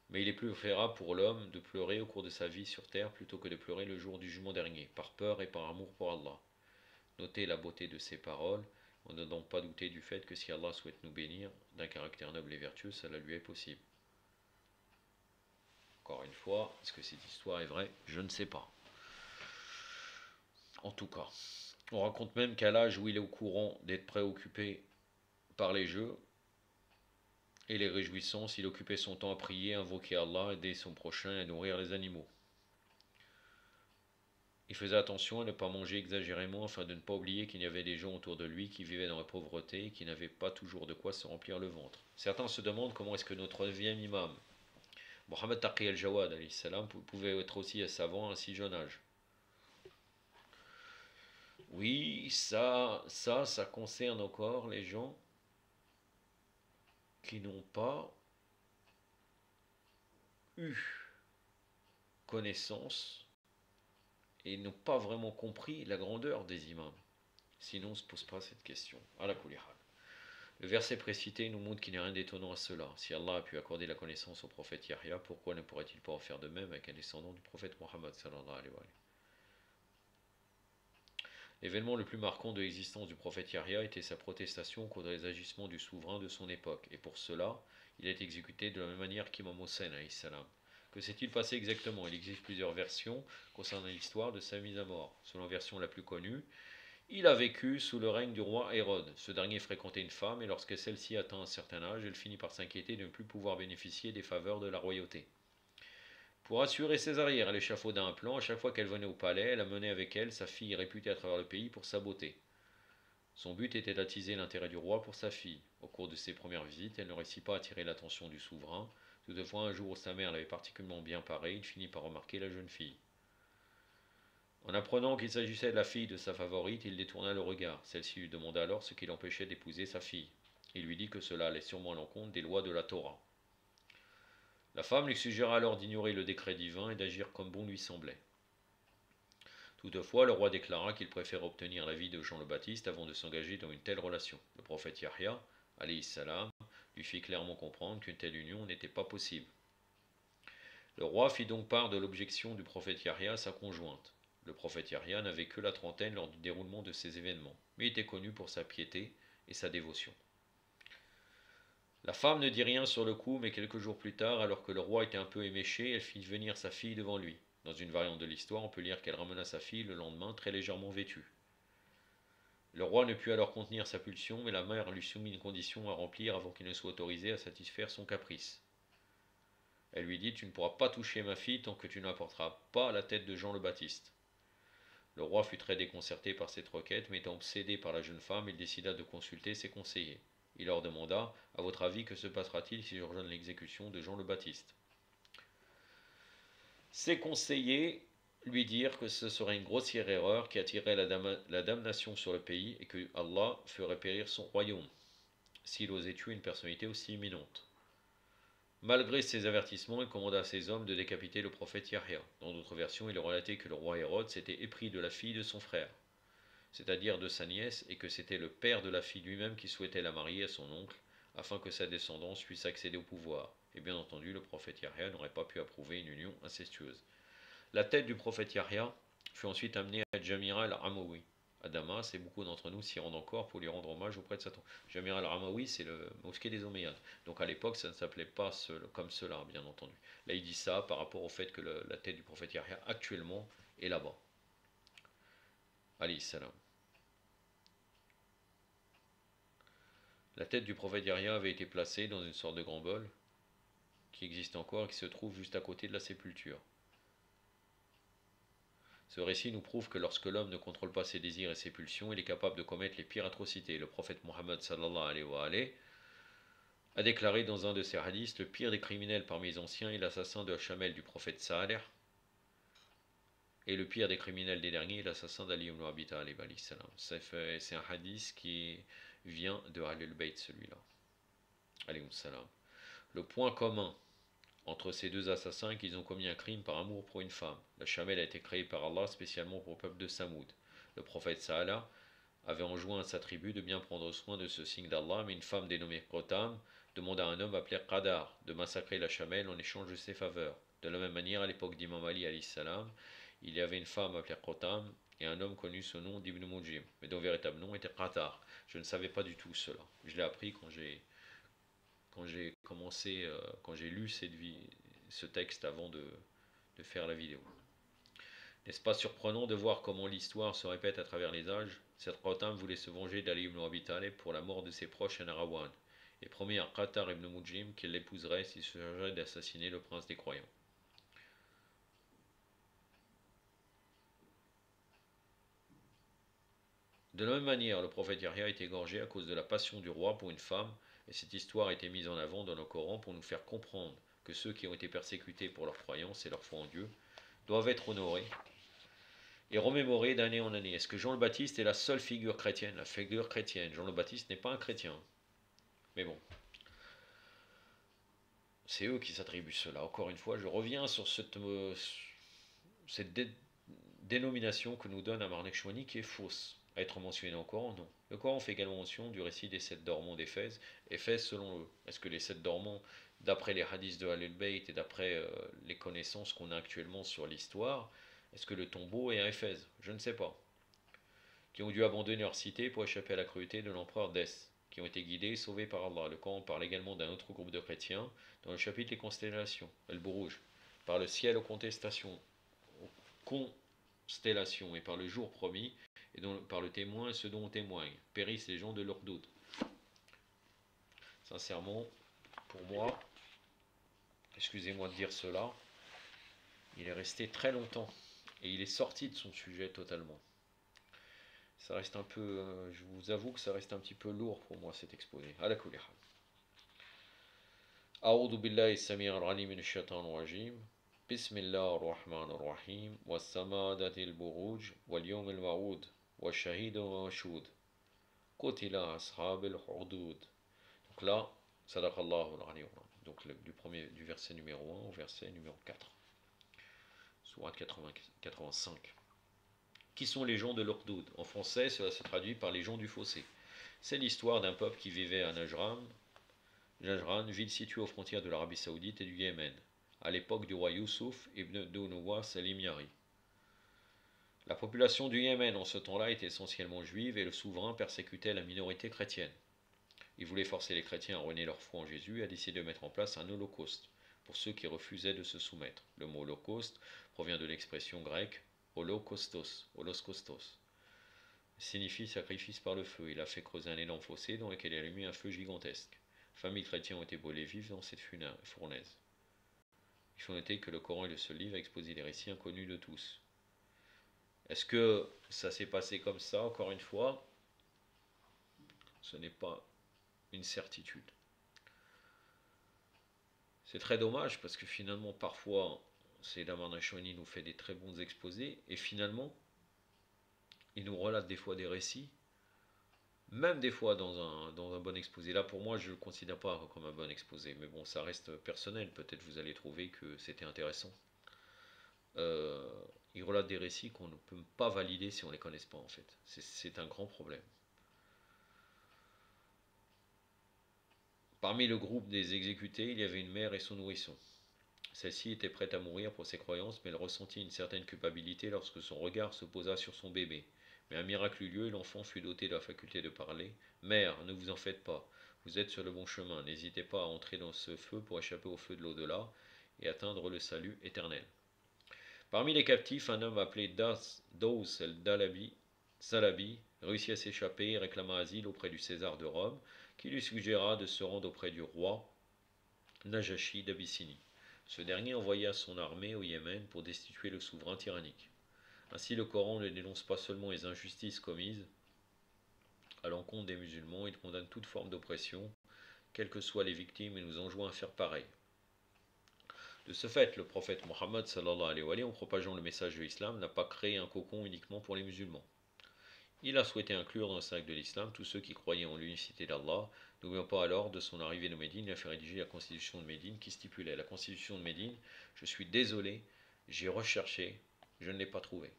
Mais il est plus préférable pour l'homme de pleurer au cours de sa vie sur terre plutôt que de pleurer le jour du jugement dernier, par peur et par amour pour Allah. Notez la beauté de ces paroles. On ne doit donc pas douter du fait que si Allah souhaite nous bénir d'un caractère noble et vertueux, cela lui est possible. Encore une fois, est-ce que cette histoire est vraie? Je ne sais pas. En tout cas, on raconte même qu'à l'âge où il est au courant d'être préoccupé par les jeux et les réjouissances, il occupait son temps à prier, à invoquer Allah, aider son prochain et à nourrir les animaux. Il faisait attention à ne pas manger exagérément afin de ne pas oublier qu'il y avait des gens autour de lui qui vivaient dans la pauvreté et qui n'avaient pas toujours de quoi se remplir le ventre. Certains se demandent comment est-ce que notre 9e imam, Mohammed Taqi al-Jawad, pouvait être aussi savant à un si jeune âge. Oui, ça concerne encore les gens qui n'ont pas eu connaissance et n'ont pas vraiment compris la grandeur des imams. Sinon, on ne se pose pas cette question. Ala kulli hal. Le verset précité nous montre qu'il n'y a rien d'étonnant à cela. Si Allah a pu accorder la connaissance au prophète Yahya, pourquoi ne pourrait-il pas en faire de même avec un descendant du prophète Mohammed sallallahu alayhi wa sallam? L'événement le plus marquant de l'existence du prophète Yahya était sa protestation contre les agissements du souverain de son époque, et pour cela, il est exécuté de la même manière qu'Imam Hossein alayhi salam. Que s'est-il passé exactement? Il existe plusieurs versions concernant l'histoire de sa mise à mort. Selon la version la plus connue, il a vécu sous le règne du roi Hérode. Ce dernier fréquentait une femme et lorsque celle-ci atteint un certain âge, elle finit par s'inquiéter de ne plus pouvoir bénéficier des faveurs de la royauté. Pour assurer ses arrières, elle échafauda un plan. À chaque fois qu'elle venait au palais, elle amenait avec elle sa fille réputée à travers le pays pour sa beauté. Son but était d'attiser l'intérêt du roi pour sa fille. Au cours de ses premières visites, elle ne réussit pas à attirer l'attention du souverain. Toutefois, un jour où sa mère l'avait particulièrement bien parée, il finit par remarquer la jeune fille. En apprenant qu'il s'agissait de la fille de sa favorite, il détourna le regard. Celle-ci lui demanda alors ce qui l'empêchait d'épouser sa fille. Il lui dit que cela allait sûrement à l'encontre des lois de la Torah. La femme lui suggéra alors d'ignorer le décret divin et d'agir comme bon lui semblait. Toutefois, le roi déclara qu'il préférait obtenir l'avis de Jean le Baptiste avant de s'engager dans une telle relation. Le prophète Yahya, alayhi salam, lui fit clairement comprendre qu'une telle union n'était pas possible. Le roi fit donc part de l'objection du prophète Yahya à sa conjointe. Le prophète Yahya n'avait que la trentaine lors du déroulement de ces événements, mais il était connu pour sa piété et sa dévotion. La femme ne dit rien sur le coup, mais quelques jours plus tard, alors que le roi était un peu éméché, elle fit venir sa fille devant lui. Dans une variante de l'histoire, on peut lire qu'elle ramena sa fille le lendemain très légèrement vêtue. Le roi ne put alors contenir sa pulsion, mais la mère lui soumit une condition à remplir avant qu'il ne soit autorisé à satisfaire son caprice. Elle lui dit: Tu ne pourras pas toucher ma fille tant que tu n'apporteras pas la tête de Jean le Baptiste. Le roi fut très déconcerté par cette requête, mais étant obsédé par la jeune femme, il décida de consulter ses conseillers. Il leur demanda: À votre avis, que se passera-t-il si j'ordonne l'exécution de Jean le Baptiste? Ses conseillers lui dirent que ce serait une grossière erreur qui attirerait la damnation sur le pays et que Allah ferait périr son royaume s'il osait tuer une personnalité aussi imminente. Malgré ces avertissements, il commanda à ses hommes de décapiter le prophète Yahya. Dans d'autres versions, il est relaté que le roi Hérode s'était épris de la fille de son frère, c'est-à-dire de sa nièce, et que c'était le père de la fille lui-même qui souhaitait la marier à son oncle, afin que sa descendance puisse accéder au pouvoir. Et bien entendu, le prophète Yahya n'aurait pas pu approuver une union incestueuse. La tête du prophète Yahya fut ensuite amenée à Jamira al-Amawi, à Damas, et beaucoup d'entre nous s'y rendent encore pour lui rendre hommage auprès de Satan. Jamira al-Amawi, c'est le mosquée des Omeyyades. Donc à l'époque, ça ne s'appelait pas comme cela, bien entendu. Là, il dit ça par rapport au fait que la tête du prophète Yahya actuellement est là-bas. Alayhi salam. La tête du prophète Yahya avait été placée dans une sorte de grand bol qui existe encore et qui se trouve juste à côté de la sépulture. Ce récit nous prouve que lorsque l'homme ne contrôle pas ses désirs et ses pulsions, il est capable de commettre les pires atrocités. Le prophète Mohammed sallallahu alayhi wa alayhi a déclaré dans un de ses hadiths: le pire des criminels parmi les anciens est l'assassin de Hachamel du prophète Salih, et le pire des criminels des derniers est l'assassin d'Ali ibn Abi Talib alayhi salam. C'est un hadith qui vient de Ahlul Bayt, celui-là. Alayhi salam. Le point commun entre ces deux assassins est qu'ils ont commis un crime par amour pour une femme. La chamelle a été créée par Allah spécialement pour le peuple de Samoud. Le prophète Salah avait enjoint à sa tribu de bien prendre soin de ce signe d'Allah, mais une femme dénommée Qotam demanda à un homme appelé Qadar de massacrer la chamelle en échange de ses faveurs. De la même manière, à l'époque d'Imam Ali alayhi salam, il y avait une femme appelée Qotam et un homme connu sous le nom d'Ibn Mujim, mais dont véritable nom était Qatar. Je ne savais pas du tout cela. Je l'ai appris quand j'ai lu ce texte avant de faire la vidéo. N'est-ce pas surprenant de voir comment l'histoire se répète à travers les âges? Cette Qatam voulait se venger d'Ali ibn Abi Talib pour la mort de ses proches à Narawan, et promit à Qatar ibn Mujim qu'il l'épouserait s'il se chargeait d'assassiner le prince des croyants. De la même manière, le prophète Yahya a été égorgé à cause de la passion du roi pour une femme, et cette histoire a été mise en avant dans le Coran pour nous faire comprendre que ceux qui ont été persécutés pour leur croyance et leur foi en Dieu doivent être honorés et remémorée d'année en année. Est-ce que Jean le Baptiste est la seule figure chrétienne? La figure chrétienne. Jean le Baptiste n'est pas un chrétien. Mais bon, c'est eux qui s'attribuent cela. Encore une fois, je reviens sur cette dénomination que nous donne Amarnek Chouani qui est fausse. À être mentionnée dans le Coran, non. Le Coran fait également mention du récit des 7 dormants d'Éphèse. Éphèse, selon eux. Est-ce que les 7 dormants, d'après les hadiths de Al-Bayt et d'après les connaissances qu'on a actuellement sur l'histoire, est-ce que le tombeau est à Éphèse? Je ne sais pas. Qui ont dû abandonner leur cité pour échapper à la cruauté de l'empereur Dès, qui ont été guidés et sauvés par Allah. Le Coran parle également d'un autre groupe de chrétiens dans le chapitre des constellations, Al-Buruj, par le ciel aux contestations, aux constellations et par le jour promis, et par le témoin et ceux dont on témoigne, périssent les gens de leur doute. Sincèrement, pour moi, excusez-moi de dire cela, il est resté très longtemps et il est sorti de son sujet totalement. Ça reste un peu, je vous avoue que ça reste un petit peu lourd pour moi cet exposé. À la kulli hal. A'udhu billahi samir al-alim min ash-shaytan ar-rajim. Bismillah ar-Rahman ar-Rahim. Was-sama datil buruj wal yawm al-ma'ud wa shahid wa mashhud. Qutila ashab al-hudud. Donc là, sadaqallahu al-ali. Donc du verset numéro 1 au verset numéro 4. Sourate 85. Qui sont les gens de l'Urdoud? En français, cela se traduit par les gens du fossé. C'est l'histoire d'un peuple qui vivait à Najran, ville située aux frontières de l'Arabie Saoudite et du Yémen, à l'époque du roi Youssouf ibn Dounoua Salim Yari. La population du Yémen en ce temps-là était essentiellement juive et le souverain persécutait la minorité chrétienne. Il voulait forcer les chrétiens à renier leur foi en Jésus et a décidé de mettre en place un holocauste pour ceux qui refusaient de se soumettre. Le mot holocauste provient de l'expression grecque holocaustos, signifie sacrifice par le feu. Il a fait creuser un énorme fossé dans lequel il a allumé un feu gigantesque. Familles chrétiennes ont été brûlées vives dans cette fournaise. Il faut noter que le Coran est le seul livre à exposer les récits inconnus de tous. Est-ce que ça s'est passé comme ça? Encore une fois, ce n'est pas une certitude. C'est très dommage parce que finalement, parfois, Sayyid Amar Nashwani nous fait des très bons exposés et finalement, il nous relate des fois des récits, même des fois dans un bon exposé. Là, pour moi, je ne le considère pas comme un bon exposé, mais bon, ça reste personnel. Peut-être vous allez trouver que c'était intéressant. Il relate des récits qu'on ne peut pas valider si on ne les connaît pas, en fait. C'est un grand problème. Parmi le groupe des exécutés, il y avait une mère et son nourrisson. Celle-ci était prête à mourir pour ses croyances, mais elle ressentit une certaine culpabilité lorsque son regard se posa sur son bébé. Mais un miracle eut lieu et l'enfant fut doté de la faculté de parler. Mère, ne vous en faites pas, vous êtes sur le bon chemin, n'hésitez pas à entrer dans ce feu pour échapper au feu de l'au-delà et atteindre le salut éternel. Parmi les captifs, un homme appelé Dous el-Salabi réussit à s'échapper et réclama asile auprès du César de Rome, qui lui suggéra de se rendre auprès du roi Najashi d'Abyssinie. Ce dernier envoya son armée au Yémen pour destituer le souverain tyrannique. Ainsi, le Coran ne dénonce pas seulement les injustices commises à l'encontre des musulmans, il condamne toute forme d'oppression, quelles que soient les victimes, et nous enjoint à faire pareil. De ce fait, le prophète Mohammed, sallallahu alayhi wa sallam, en propageant le message de l'islam, n'a pas créé un cocon uniquement pour les musulmans. Il a souhaité inclure dans le cercle de l'islam tous ceux qui croyaient en l'unicité d'Allah. N'oublions pas alors de son arrivée de Médine, il a fait rédiger la constitution de Médine qui stipulait la constitution de Médine. Je suis désolé, j'ai recherché, je ne l'ai pas trouvée.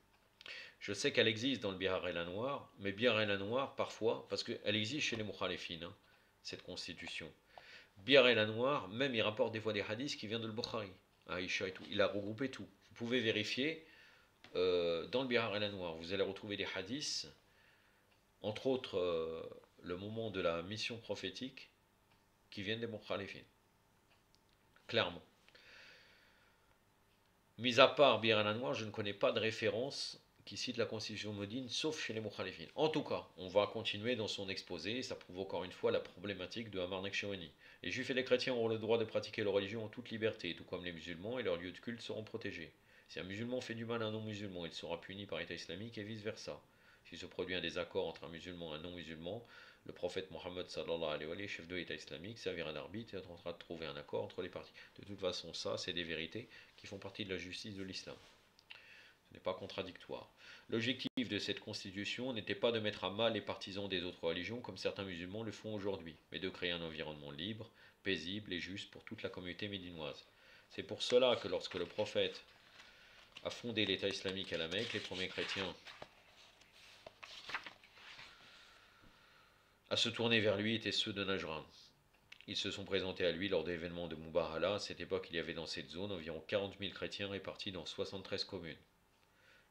Je sais qu'elle existe dans le Bihar el Anwar, mais Bihar el Anwar, parfois, parce qu'elle existe chez les Mukhalifines, cette constitution. Bihar el Anwar, même il rapporte des fois des hadiths qui viennent de Bukhari, Aïcha et tout. Il a regroupé tout. Vous pouvez vérifier dans le Bihar el Anwar, vous allez retrouver des hadiths, entre autres le moment de la mission prophétique, qui viennent des Mukhalifines. Clairement. Mis à part Bihar el Anwar, je ne connais pas de référence qui cite la constitution de Médine, sauf chez les Mukhalifines. En tout cas, on va continuer dans son exposé, ça prouve encore une fois la problématique de Amarnek Chouani. Les juifs et les chrétiens auront le droit de pratiquer leur religion en toute liberté, tout comme les musulmans, et leurs lieux de culte seront protégés. Si un musulman fait du mal à un non-musulman, il sera puni par l'État islamique et vice-versa. S'il se produit un désaccord entre un musulman et un non-musulman, le prophète Mohammed sallallahu alayhi wa sallam, chef de l'État islamique, servira d'arbitre et tentera de trouver un accord entre les parties. De toute façon, ça, c'est des vérités qui font partie de la justice de l'islam. n'est pas contradictoire. L'objectif de cette constitution n'était pas de mettre à mal les partisans des autres religions comme certains musulmans le font aujourd'hui, mais de créer un environnement libre, paisible et juste pour toute la communauté médinoise. C'est pour cela que lorsque le prophète a fondé l'État islamique à la Mecque, les premiers chrétiens à se tourner vers lui étaient ceux de Najran. Ils se sont présentés à lui lors d'événements de Mubahala. À cette époque, il y avait dans cette zone environ 40 000 chrétiens répartis dans 73 communes.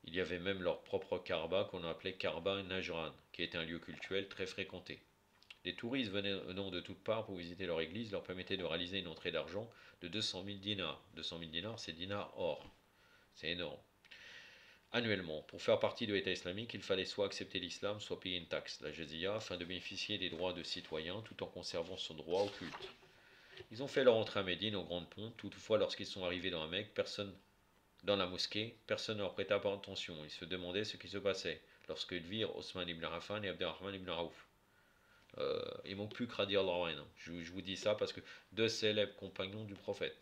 Il y avait même leur propre Kaaba qu'on appelait Kaaba Najran, qui était un lieu cultuel très fréquenté. Les touristes venant de toutes parts pour visiter leur église leur permettaient de réaliser une entrée d'argent de 200 000 dinars. 200 000 dinars, c'est dinars or. C'est énorme. Annuellement, pour faire partie de l'État islamique, il fallait soit accepter l'islam, soit payer une taxe, la jizya, afin de bénéficier des droits de citoyen tout en conservant son droit au culte. Ils ont fait leur entrée à Médine au Grand Pont. Toutefois, lorsqu'ils sont arrivés dans la Mecque, dans la mosquée, personne ne leur prêta pas attention. Ils se demandaient ce qui se passait lorsqu'ils virent Osman ibn Affan et Abdurrahman ibn Aouf. Ils m'ont pu radiallahu anhu. Je vous dis ça parce que deux célèbres compagnons du prophète.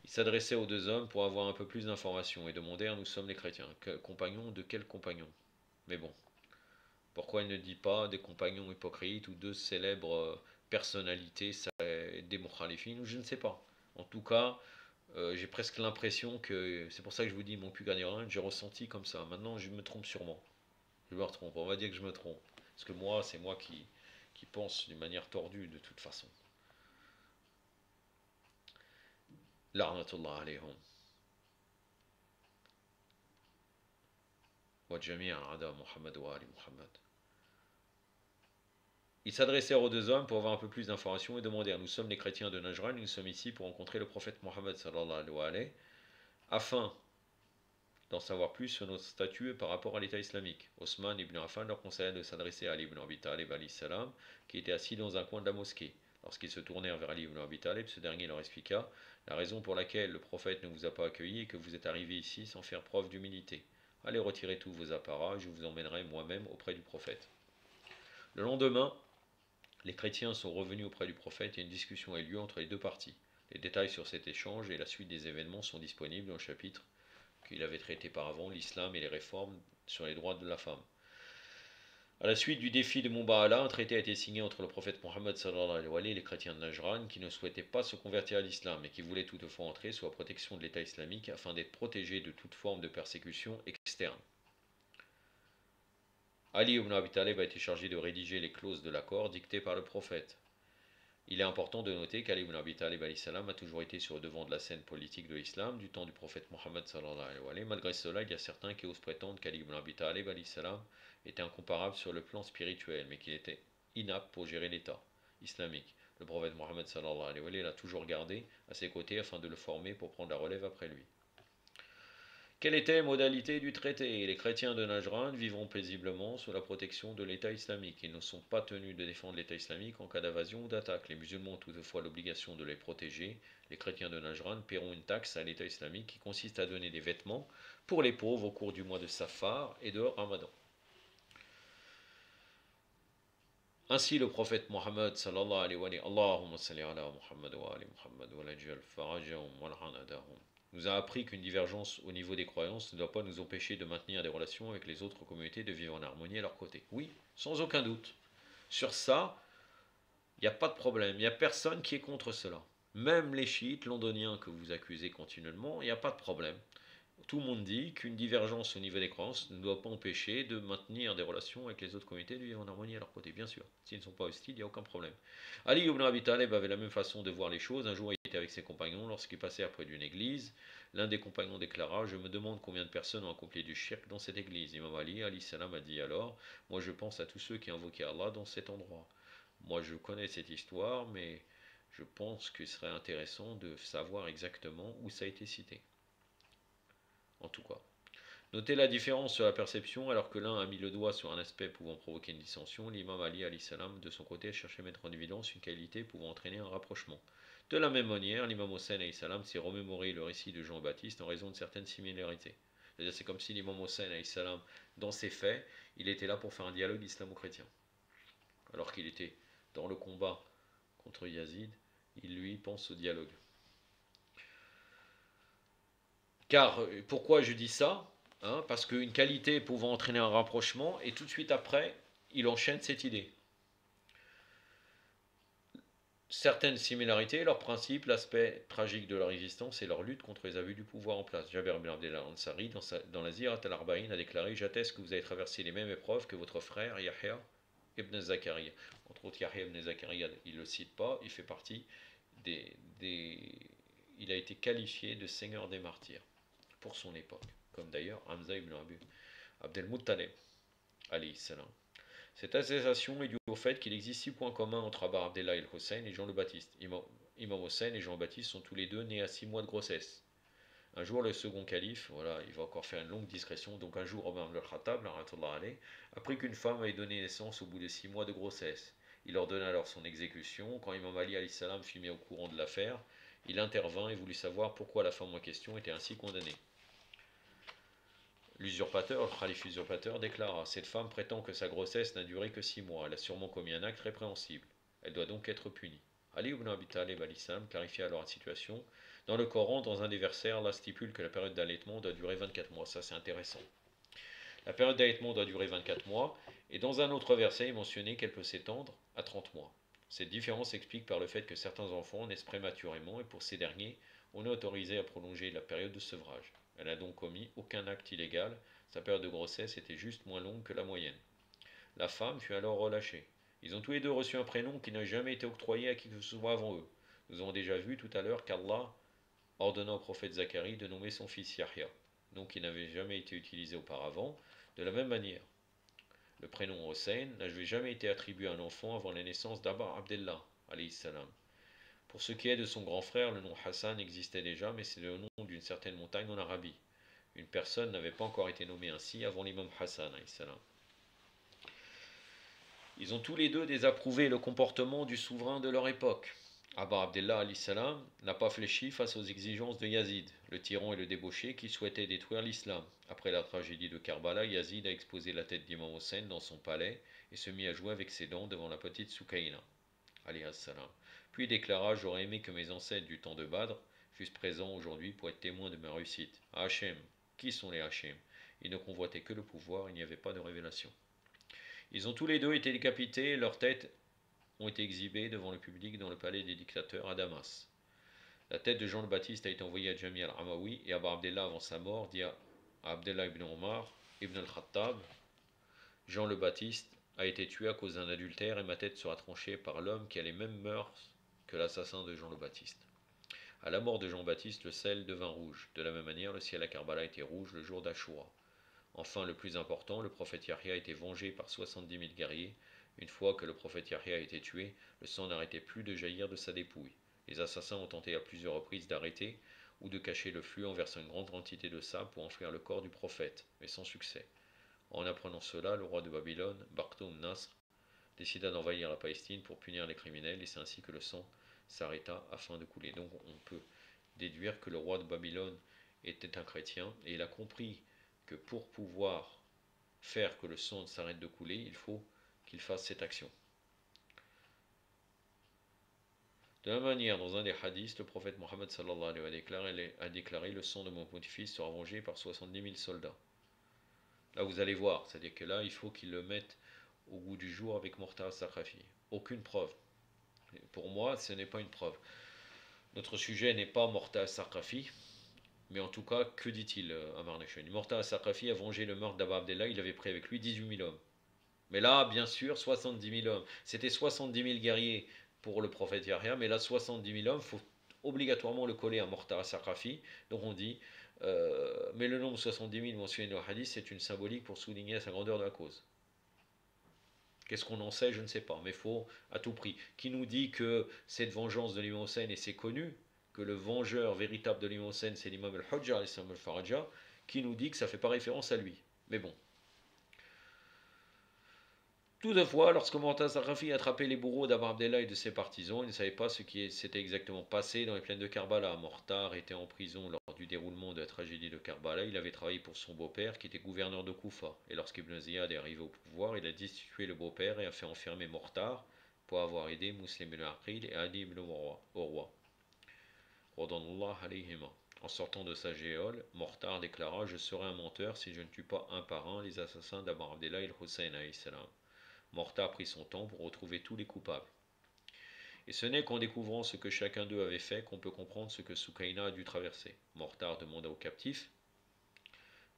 Ils s'adressaient aux deux hommes pour avoir un peu plus d'informations et demandèrent: nous sommes les chrétiens. Compagnons de quels compagnons? Mais bon, pourquoi il ne dit pas des compagnons hypocrites ou deux célèbres personnalités des mukhalifines, ou je ne sais pas. En tout cas, j'ai presque l'impression que, c'est pour ça que je vous dis, mon pu gagner rien, j'ai ressenti comme ça. Maintenant, je me trompe sûrement. Je me trompe, on va dire que je me trompe. Parce que moi, c'est moi qui pense d'une manière tordue de toute façon. La'natullah alayhum. Wa jami'a ada Muhammad wa ali Muhammad. Ils s'adressèrent aux deux hommes pour avoir un peu plus d'informations et demandèrent: nous sommes les chrétiens de Najran, nous sommes ici pour rencontrer le prophète Mohammed sallallahu alayhi afin d'en savoir plus sur notre statut par rapport à l'État islamique. Osman ibn Affan leur conseilla de s'adresser à Ali ibn Abi Talib salam, qui était assis dans un coin de la mosquée. Lorsqu'ils se tournèrent vers Ali ibn Abi Talib, ce dernier leur expliqua: la raison pour laquelle le prophète ne vous a pas accueilli est que vous êtes arrivé ici sans faire preuve d'humilité. Allez retirer tous vos apparats, je vous emmènerai moi-même auprès du prophète. Le lendemain, les chrétiens sont revenus auprès du prophète et une discussion a eu lieu entre les deux parties. Les détails sur cet échange et la suite des événements sont disponibles dans le chapitre qu'il avait traité par avant, l'islam et les réformes sur les droits de la femme. À la suite du défi de Mubahala, un traité a été signé entre le prophète Mohammed sallallahu alayhi wa sallam et les chrétiens de Najran qui ne souhaitaient pas se convertir à l'islam mais qui voulaient toutefois entrer sous la protection de l'État islamique afin d'être protégés de toute forme de persécution externe. Ali ibn Abi Talib a été chargé de rédiger les clauses de l'accord dictées par le prophète. Il est important de noter qu'Ali ibn Abi Talib a toujours été sur le devant de la scène politique de l'islam du temps du prophète Mohammed sallallahu alayhi wa sallam. Malgré cela, il y a certains qui osent prétendre qu'Ali ibn Abi Talib était incomparable sur le plan spirituel, mais qu'il était inapte pour gérer l'État islamique. Le prophète Mohammed sallallahu alayhi wa sallam l'a toujours gardé à ses côtés afin de le former pour prendre la relève après lui. Quelle était la modalité du traité? Les chrétiens de Najran vivront paisiblement sous la protection de l'État islamique. Ils ne sont pas tenus de défendre l'État islamique en cas d'invasion ou d'attaque. Les musulmans ont toutefois l'obligation de les protéger. Les chrétiens de Najran paieront une taxe à l'État islamique qui consiste à donner des vêtements pour les pauvres au cours du mois de Safar et de Ramadan. Ainsi le prophète Mohammed sallallahu alayhi wa sallam, Allahumma salli ala Muhammad wa ali Muhammad wa lajal farajahum wa l'anadahum, nous a appris qu'une divergence au niveau des croyances ne doit pas nous empêcher de maintenir des relations avec les autres communautés, de vivre en harmonie à leur côté. Oui, sans aucun doute. Sur ça, il n'y a pas de problème. Il n'y a personne qui est contre cela. Même les chiites londoniens que vous accusez continuellement, il n'y a pas de problème. Tout le monde dit qu'une divergence au niveau des croyances ne doit pas empêcher de maintenir des relations avec les autres communautés, de vivre en harmonie à leur côté, bien sûr. S'ils ne sont pas hostiles, il n'y a aucun problème. Ali ibn Abi Talib avait la même façon de voir les choses. Un jour, il était avec ses compagnons lorsqu'ils passèrent près d'une église. L'un des compagnons déclara: je me demande combien de personnes ont accompli du shirk dans cette église. Imam Ali salam a dit alors: moi je pense à tous ceux qui invoquaient Allah dans cet endroit. Moi je connais cette histoire, mais je pense qu'il serait intéressant de savoir exactement où ça a été cité. En tout cas, notez la différence sur la perception. Alors que l'un a mis le doigt sur un aspect pouvant provoquer une dissension, l'imam Ali salam de son côté a cherché à mettre en évidence une qualité pouvant entraîner un rapprochement. De la même manière, l'imam Hossein salam s'est remémoré le récit de Jean-Baptiste en raison de certaines similarités. C'est-à-dire, c'est comme si l'imam Hossein salam, dans ses faits, il était là pour faire un dialogue islamo-chrétien. Alors qu'il était dans le combat contre Yazid, il lui pense au dialogue. Car pourquoi je dis ça, hein, parce qu'une qualité pouvant entraîner un rapprochement, et tout de suite après, il enchaîne cette idée. Certaines similarités, leur principe, l'aspect tragique de leur existence et leur lutte contre les abus du pouvoir en place. Jabir ibn Abdullah Ansari, dans la Zirat al-Arba'in, a déclaré: J'atteste que vous avez traversé les mêmes épreuves que votre frère Yahya ibn Zakaria. Entre autres, Yahya ibn Zakaria, il ne le cite pas, il fait partie des. Il a été qualifié de seigneur des martyrs pour son époque, comme d'ailleurs Hamza ibn Abdel Muttalib, alayhi salam. Cette association est due au fait qu'il existe 6 points communs entre Abu Abdallah el Hussein et Jean le Baptiste. Imam Hussein et Jean le Baptiste sont tous les deux nés à 6 mois de grossesse. Un jour, le second calife, voilà, il va encore faire une longue discrétion, donc un jour, Omar ibn al-Khattab, apprit qu'une femme avait donné naissance au bout de 6 mois de grossesse. Il ordonna alors son exécution. Quand Imam Ali alayhi salam fut mis au courant de l'affaire, il intervint et voulut savoir pourquoi la femme en question était ainsi condamnée. L'usurpateur, le khalife usurpateur, déclara: Cette femme prétend que sa grossesse n'a duré que 6 mois. Elle a sûrement commis un acte répréhensible. Elle doit donc être punie. Ali ibn Abi Talib clarifia alors la situation. Dans le Coran, dans un des versets, Allah stipule que la période d'allaitement doit durer 24 mois. Ça, c'est intéressant. La période d'allaitement doit durer 24 mois, et dans un autre verset, il est mentionné qu'elle peut s'étendre à 30 mois. Cette différence s'explique par le fait que certains enfants naissent prématurément, et pour ces derniers, on est autorisé à prolonger la période de sevrage. Elle n'a donc commis aucun acte illégal, sa période de grossesse était juste moins longue que la moyenne. La femme fut alors relâchée. Ils ont tous les deux reçu un prénom qui n'a jamais été octroyé à qui que ce soit avant eux. Nous avons déjà vu tout à l'heure qu'Allah ordonna au prophète Zacharie de nommer son fils Yahya, donc qui n'avait jamais été utilisé auparavant. De la même manière, le prénom Hossein n'avait jamais été attribué à un enfant avant la naissance d'Aba Abdallah, alayhi salam. Pour ce qui est de son grand frère, le nom Hassan existait déjà, mais c'est le nom d'une certaine montagne en Arabie. Une personne n'avait pas encore été nommée ainsi avant l'imam Hassan, alayhi salam. Ils ont tous les deux désapprouvé le comportement du souverain de leur époque. Abu Abdallah alayhi salam n'a pas fléchi face aux exigences de Yazid, le tyran et le débauché qui souhaitait détruire l'islam. Après la tragédie de Karbala, Yazid a exposé la tête d'Imam Hossein dans son palais et se mit à jouer avec ses dents devant la petite Soukaïna, alayhi salam. Puis il déclara: J'aurais aimé que mes ancêtres du temps de Badr fussent présents aujourd'hui pour être témoins de ma réussite. Hachem, qui sont les Hachem? Ils ne convoitaient que le pouvoir, il n'y avait pas de révélation. Ils ont tous les deux été décapités et leurs têtes ont été exhibées devant le public dans le palais des dictateurs à Damas. La tête de Jean le Baptiste a été envoyée à Jami al-Amawi et Abu Abdallah, avant sa mort, dit à Abdallah ibn Omar ibn al-Khattab: Jean le Baptiste a été tué à cause d'un adultère et ma tête sera tranchée par l'homme qui a les mêmes mœurs que l'assassin de Jean le Baptiste. À la mort de Jean Baptiste, le ciel devint rouge. De la même manière, le ciel à Karbala était rouge le jour d'Ashura. Enfin, le plus important, le prophète Yahya a été vengé par 70 000 guerriers. Une fois que le prophète Yahya a été tué, le sang n'arrêtait plus de jaillir de sa dépouille. Les assassins ont tenté à plusieurs reprises d'arrêter ou de cacher le flux en versant une grande quantité de sable pour enfouir le corps du prophète, mais sans succès. En apprenant cela, le roi de Babylone, Barktoum Nasr, décida d'envahir la Palestine pour punir les criminels, et c'est ainsi que le sang s'arrêta afin de couler. Donc on peut déduire que le roi de Babylone était un chrétien, et il a compris que pour pouvoir faire que le sang s'arrête de couler, il faut qu'il fasse cette action. De la même manière, dans un des hadiths, le prophète Mohammed sallallahu alayhi wa a déclaré: Le sang de mon petit-fils sera vengé par 70 000 soldats. Là, vous allez voir, c'est-à-dire que là, il faut qu'il le mette au goût du jour avec Mortar al-Sakhafi. Aucune preuve. Pour moi, ce n'est pas une preuve. Notre sujet n'est pas Mortar al-Sakhafi, mais en tout cas, que dit-il, Amar Nechani? Mortar al-Sakhafi a vengé le meurtre d'Abu Abdallah, il avait pris avec lui 18 000 hommes. Mais là, bien sûr, 70 000 hommes. C'était 70 000 guerriers pour le prophète Yahya, mais là, 70 000 hommes, il faut obligatoirement le coller à Mortar al-Sakhafi. Donc on dit, mais le nombre 70 000 mentionné dans le hadith, c'est une symbolique pour souligner sa grandeur de la cause. Qu'est-ce qu'on en sait? Je ne sais pas, mais il faut à tout prix. Qui nous dit que cette vengeance de l'imam Hossein, et c'est connu, que le vengeur véritable de l'imam Hossein, c'est l'imam al-Hujja, al-Faraja, qui nous dit que ça ne fait pas référence à lui? Mais bon. Toutefois, lorsque Mortar al-Sakhafi a attrapé les bourreaux d'Abu Abdallah et de ses partisans, il ne savait pas ce qui s'était exactement passé dans les plaines de Karbala. Mortar était en prison lors du déroulement de la tragédie de Karbala. Il avait travaillé pour son beau-père qui était gouverneur de Koufa. Et lorsqu'Ibn Ziyad est arrivé au pouvoir, il a destitué le beau-père et a fait enfermer Mortar pour avoir aidé Muslim ibn Aqil et Ali ibn au roi. En sortant de sa géole, Mortar déclara: Je serai un menteur si je ne tue pas un par un les assassins d'Abu Abdallah et Hussein alayhi salam. Mortar prit son temps pour retrouver tous les coupables. Et ce n'est qu'en découvrant ce que chacun d'eux avait fait qu'on peut comprendre ce que Soukaina a dû traverser. Mortar demanda aux captifs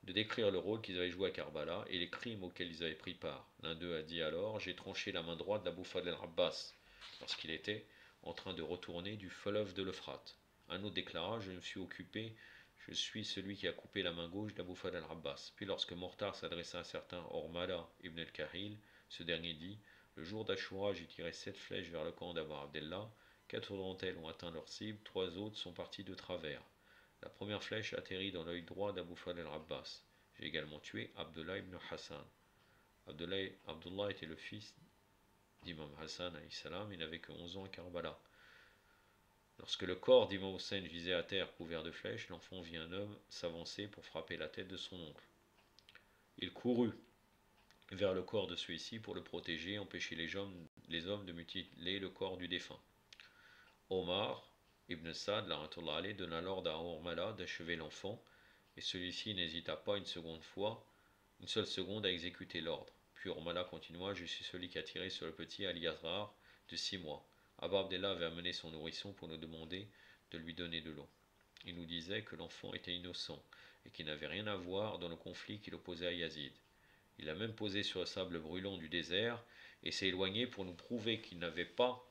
de décrire le rôle qu'ils avaient joué à Karbala et les crimes auxquels ils avaient pris part. L'un d'eux a dit alors: J'ai tranché la main droite d'Abu Fadl al-Abbas lorsqu'il était en train de retourner du fleuve de l'Euphrate. Un autre déclara: Je suis celui qui a coupé la main gauche d'Abu Fadl al-Abbas. Puis lorsque Mortar s'adressa à un certain Ormala ibn al-Kahil, ce dernier dit: Le jour d'Ashura, j'ai tiré 7 flèches vers le camp d'Abu Abdallah. 4 d'entre elles ont atteint leur cible, 3 autres sont parties de travers. La première flèche atterrit dans l'œil droit d'Abu Fadl al-Abbas. J'ai également tué Abdullah ibn Hassan. Abdullah était le fils d'Imam Hassan alayhi salam, il n'avait que 11 ans à Karbala. Lorsque le corps d'Imam Hussein gisait à terre couvert de flèches, l'enfant vit un homme s'avancer pour frapper la tête de son oncle. Il courut vers le corps de celui-ci pour le protéger et empêcher les hommes de mutiler le corps du défunt. Omar ibn Saad donna l'ordre à Ormala d'achever l'enfant, et celui-ci n'hésita pas une seule seconde à exécuter l'ordre. Puis Ormala continua: Je suis celui qui a tiré sur le petit Ali Asrar de 6 mois. Abu Abdallah avait amené son nourrisson pour nous demander de lui donner de l'eau. Il nous disait que l'enfant était innocent et qu'il n'avait rien à voir dans le conflit qu'il opposait à Yazid. Il a même posé sur le sable brûlant du désert et s'est éloigné pour nous prouver qu'il n'avait pas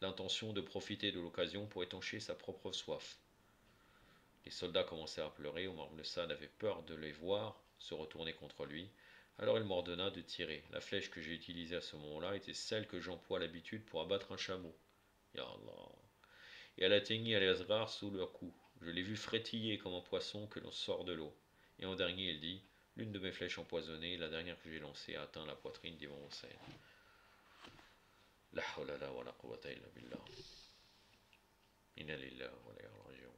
l'intention de profiter de l'occasion pour étancher sa propre soif. Les soldats commencèrent à pleurer. Omar ibn Saad avait peur de les voir se retourner contre lui. Alors il m'ordonna de tirer. La flèche que j'ai utilisée à ce moment-là était celle que j'emploie à l'habitude pour abattre un chameau. Ya Allah. Et elle atteignit Al-Azrar sous leur cou. Je l'ai vu frétiller comme un poisson que l'on sort de l'eau. Et en dernier, il dit: L'une de mes flèches empoisonnées, la dernière que j'ai lancée, a atteint la poitrine d'Imam Hussein. La hawla wa la quwwata illa billah. Inna lillahi wa inna ilayhi raji'un.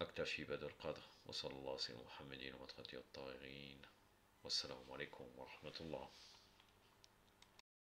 أكتفي بهذا القدر وصلى الله على محمد وعلى آله الطاهرين والسلام عليكم ورحمة الله.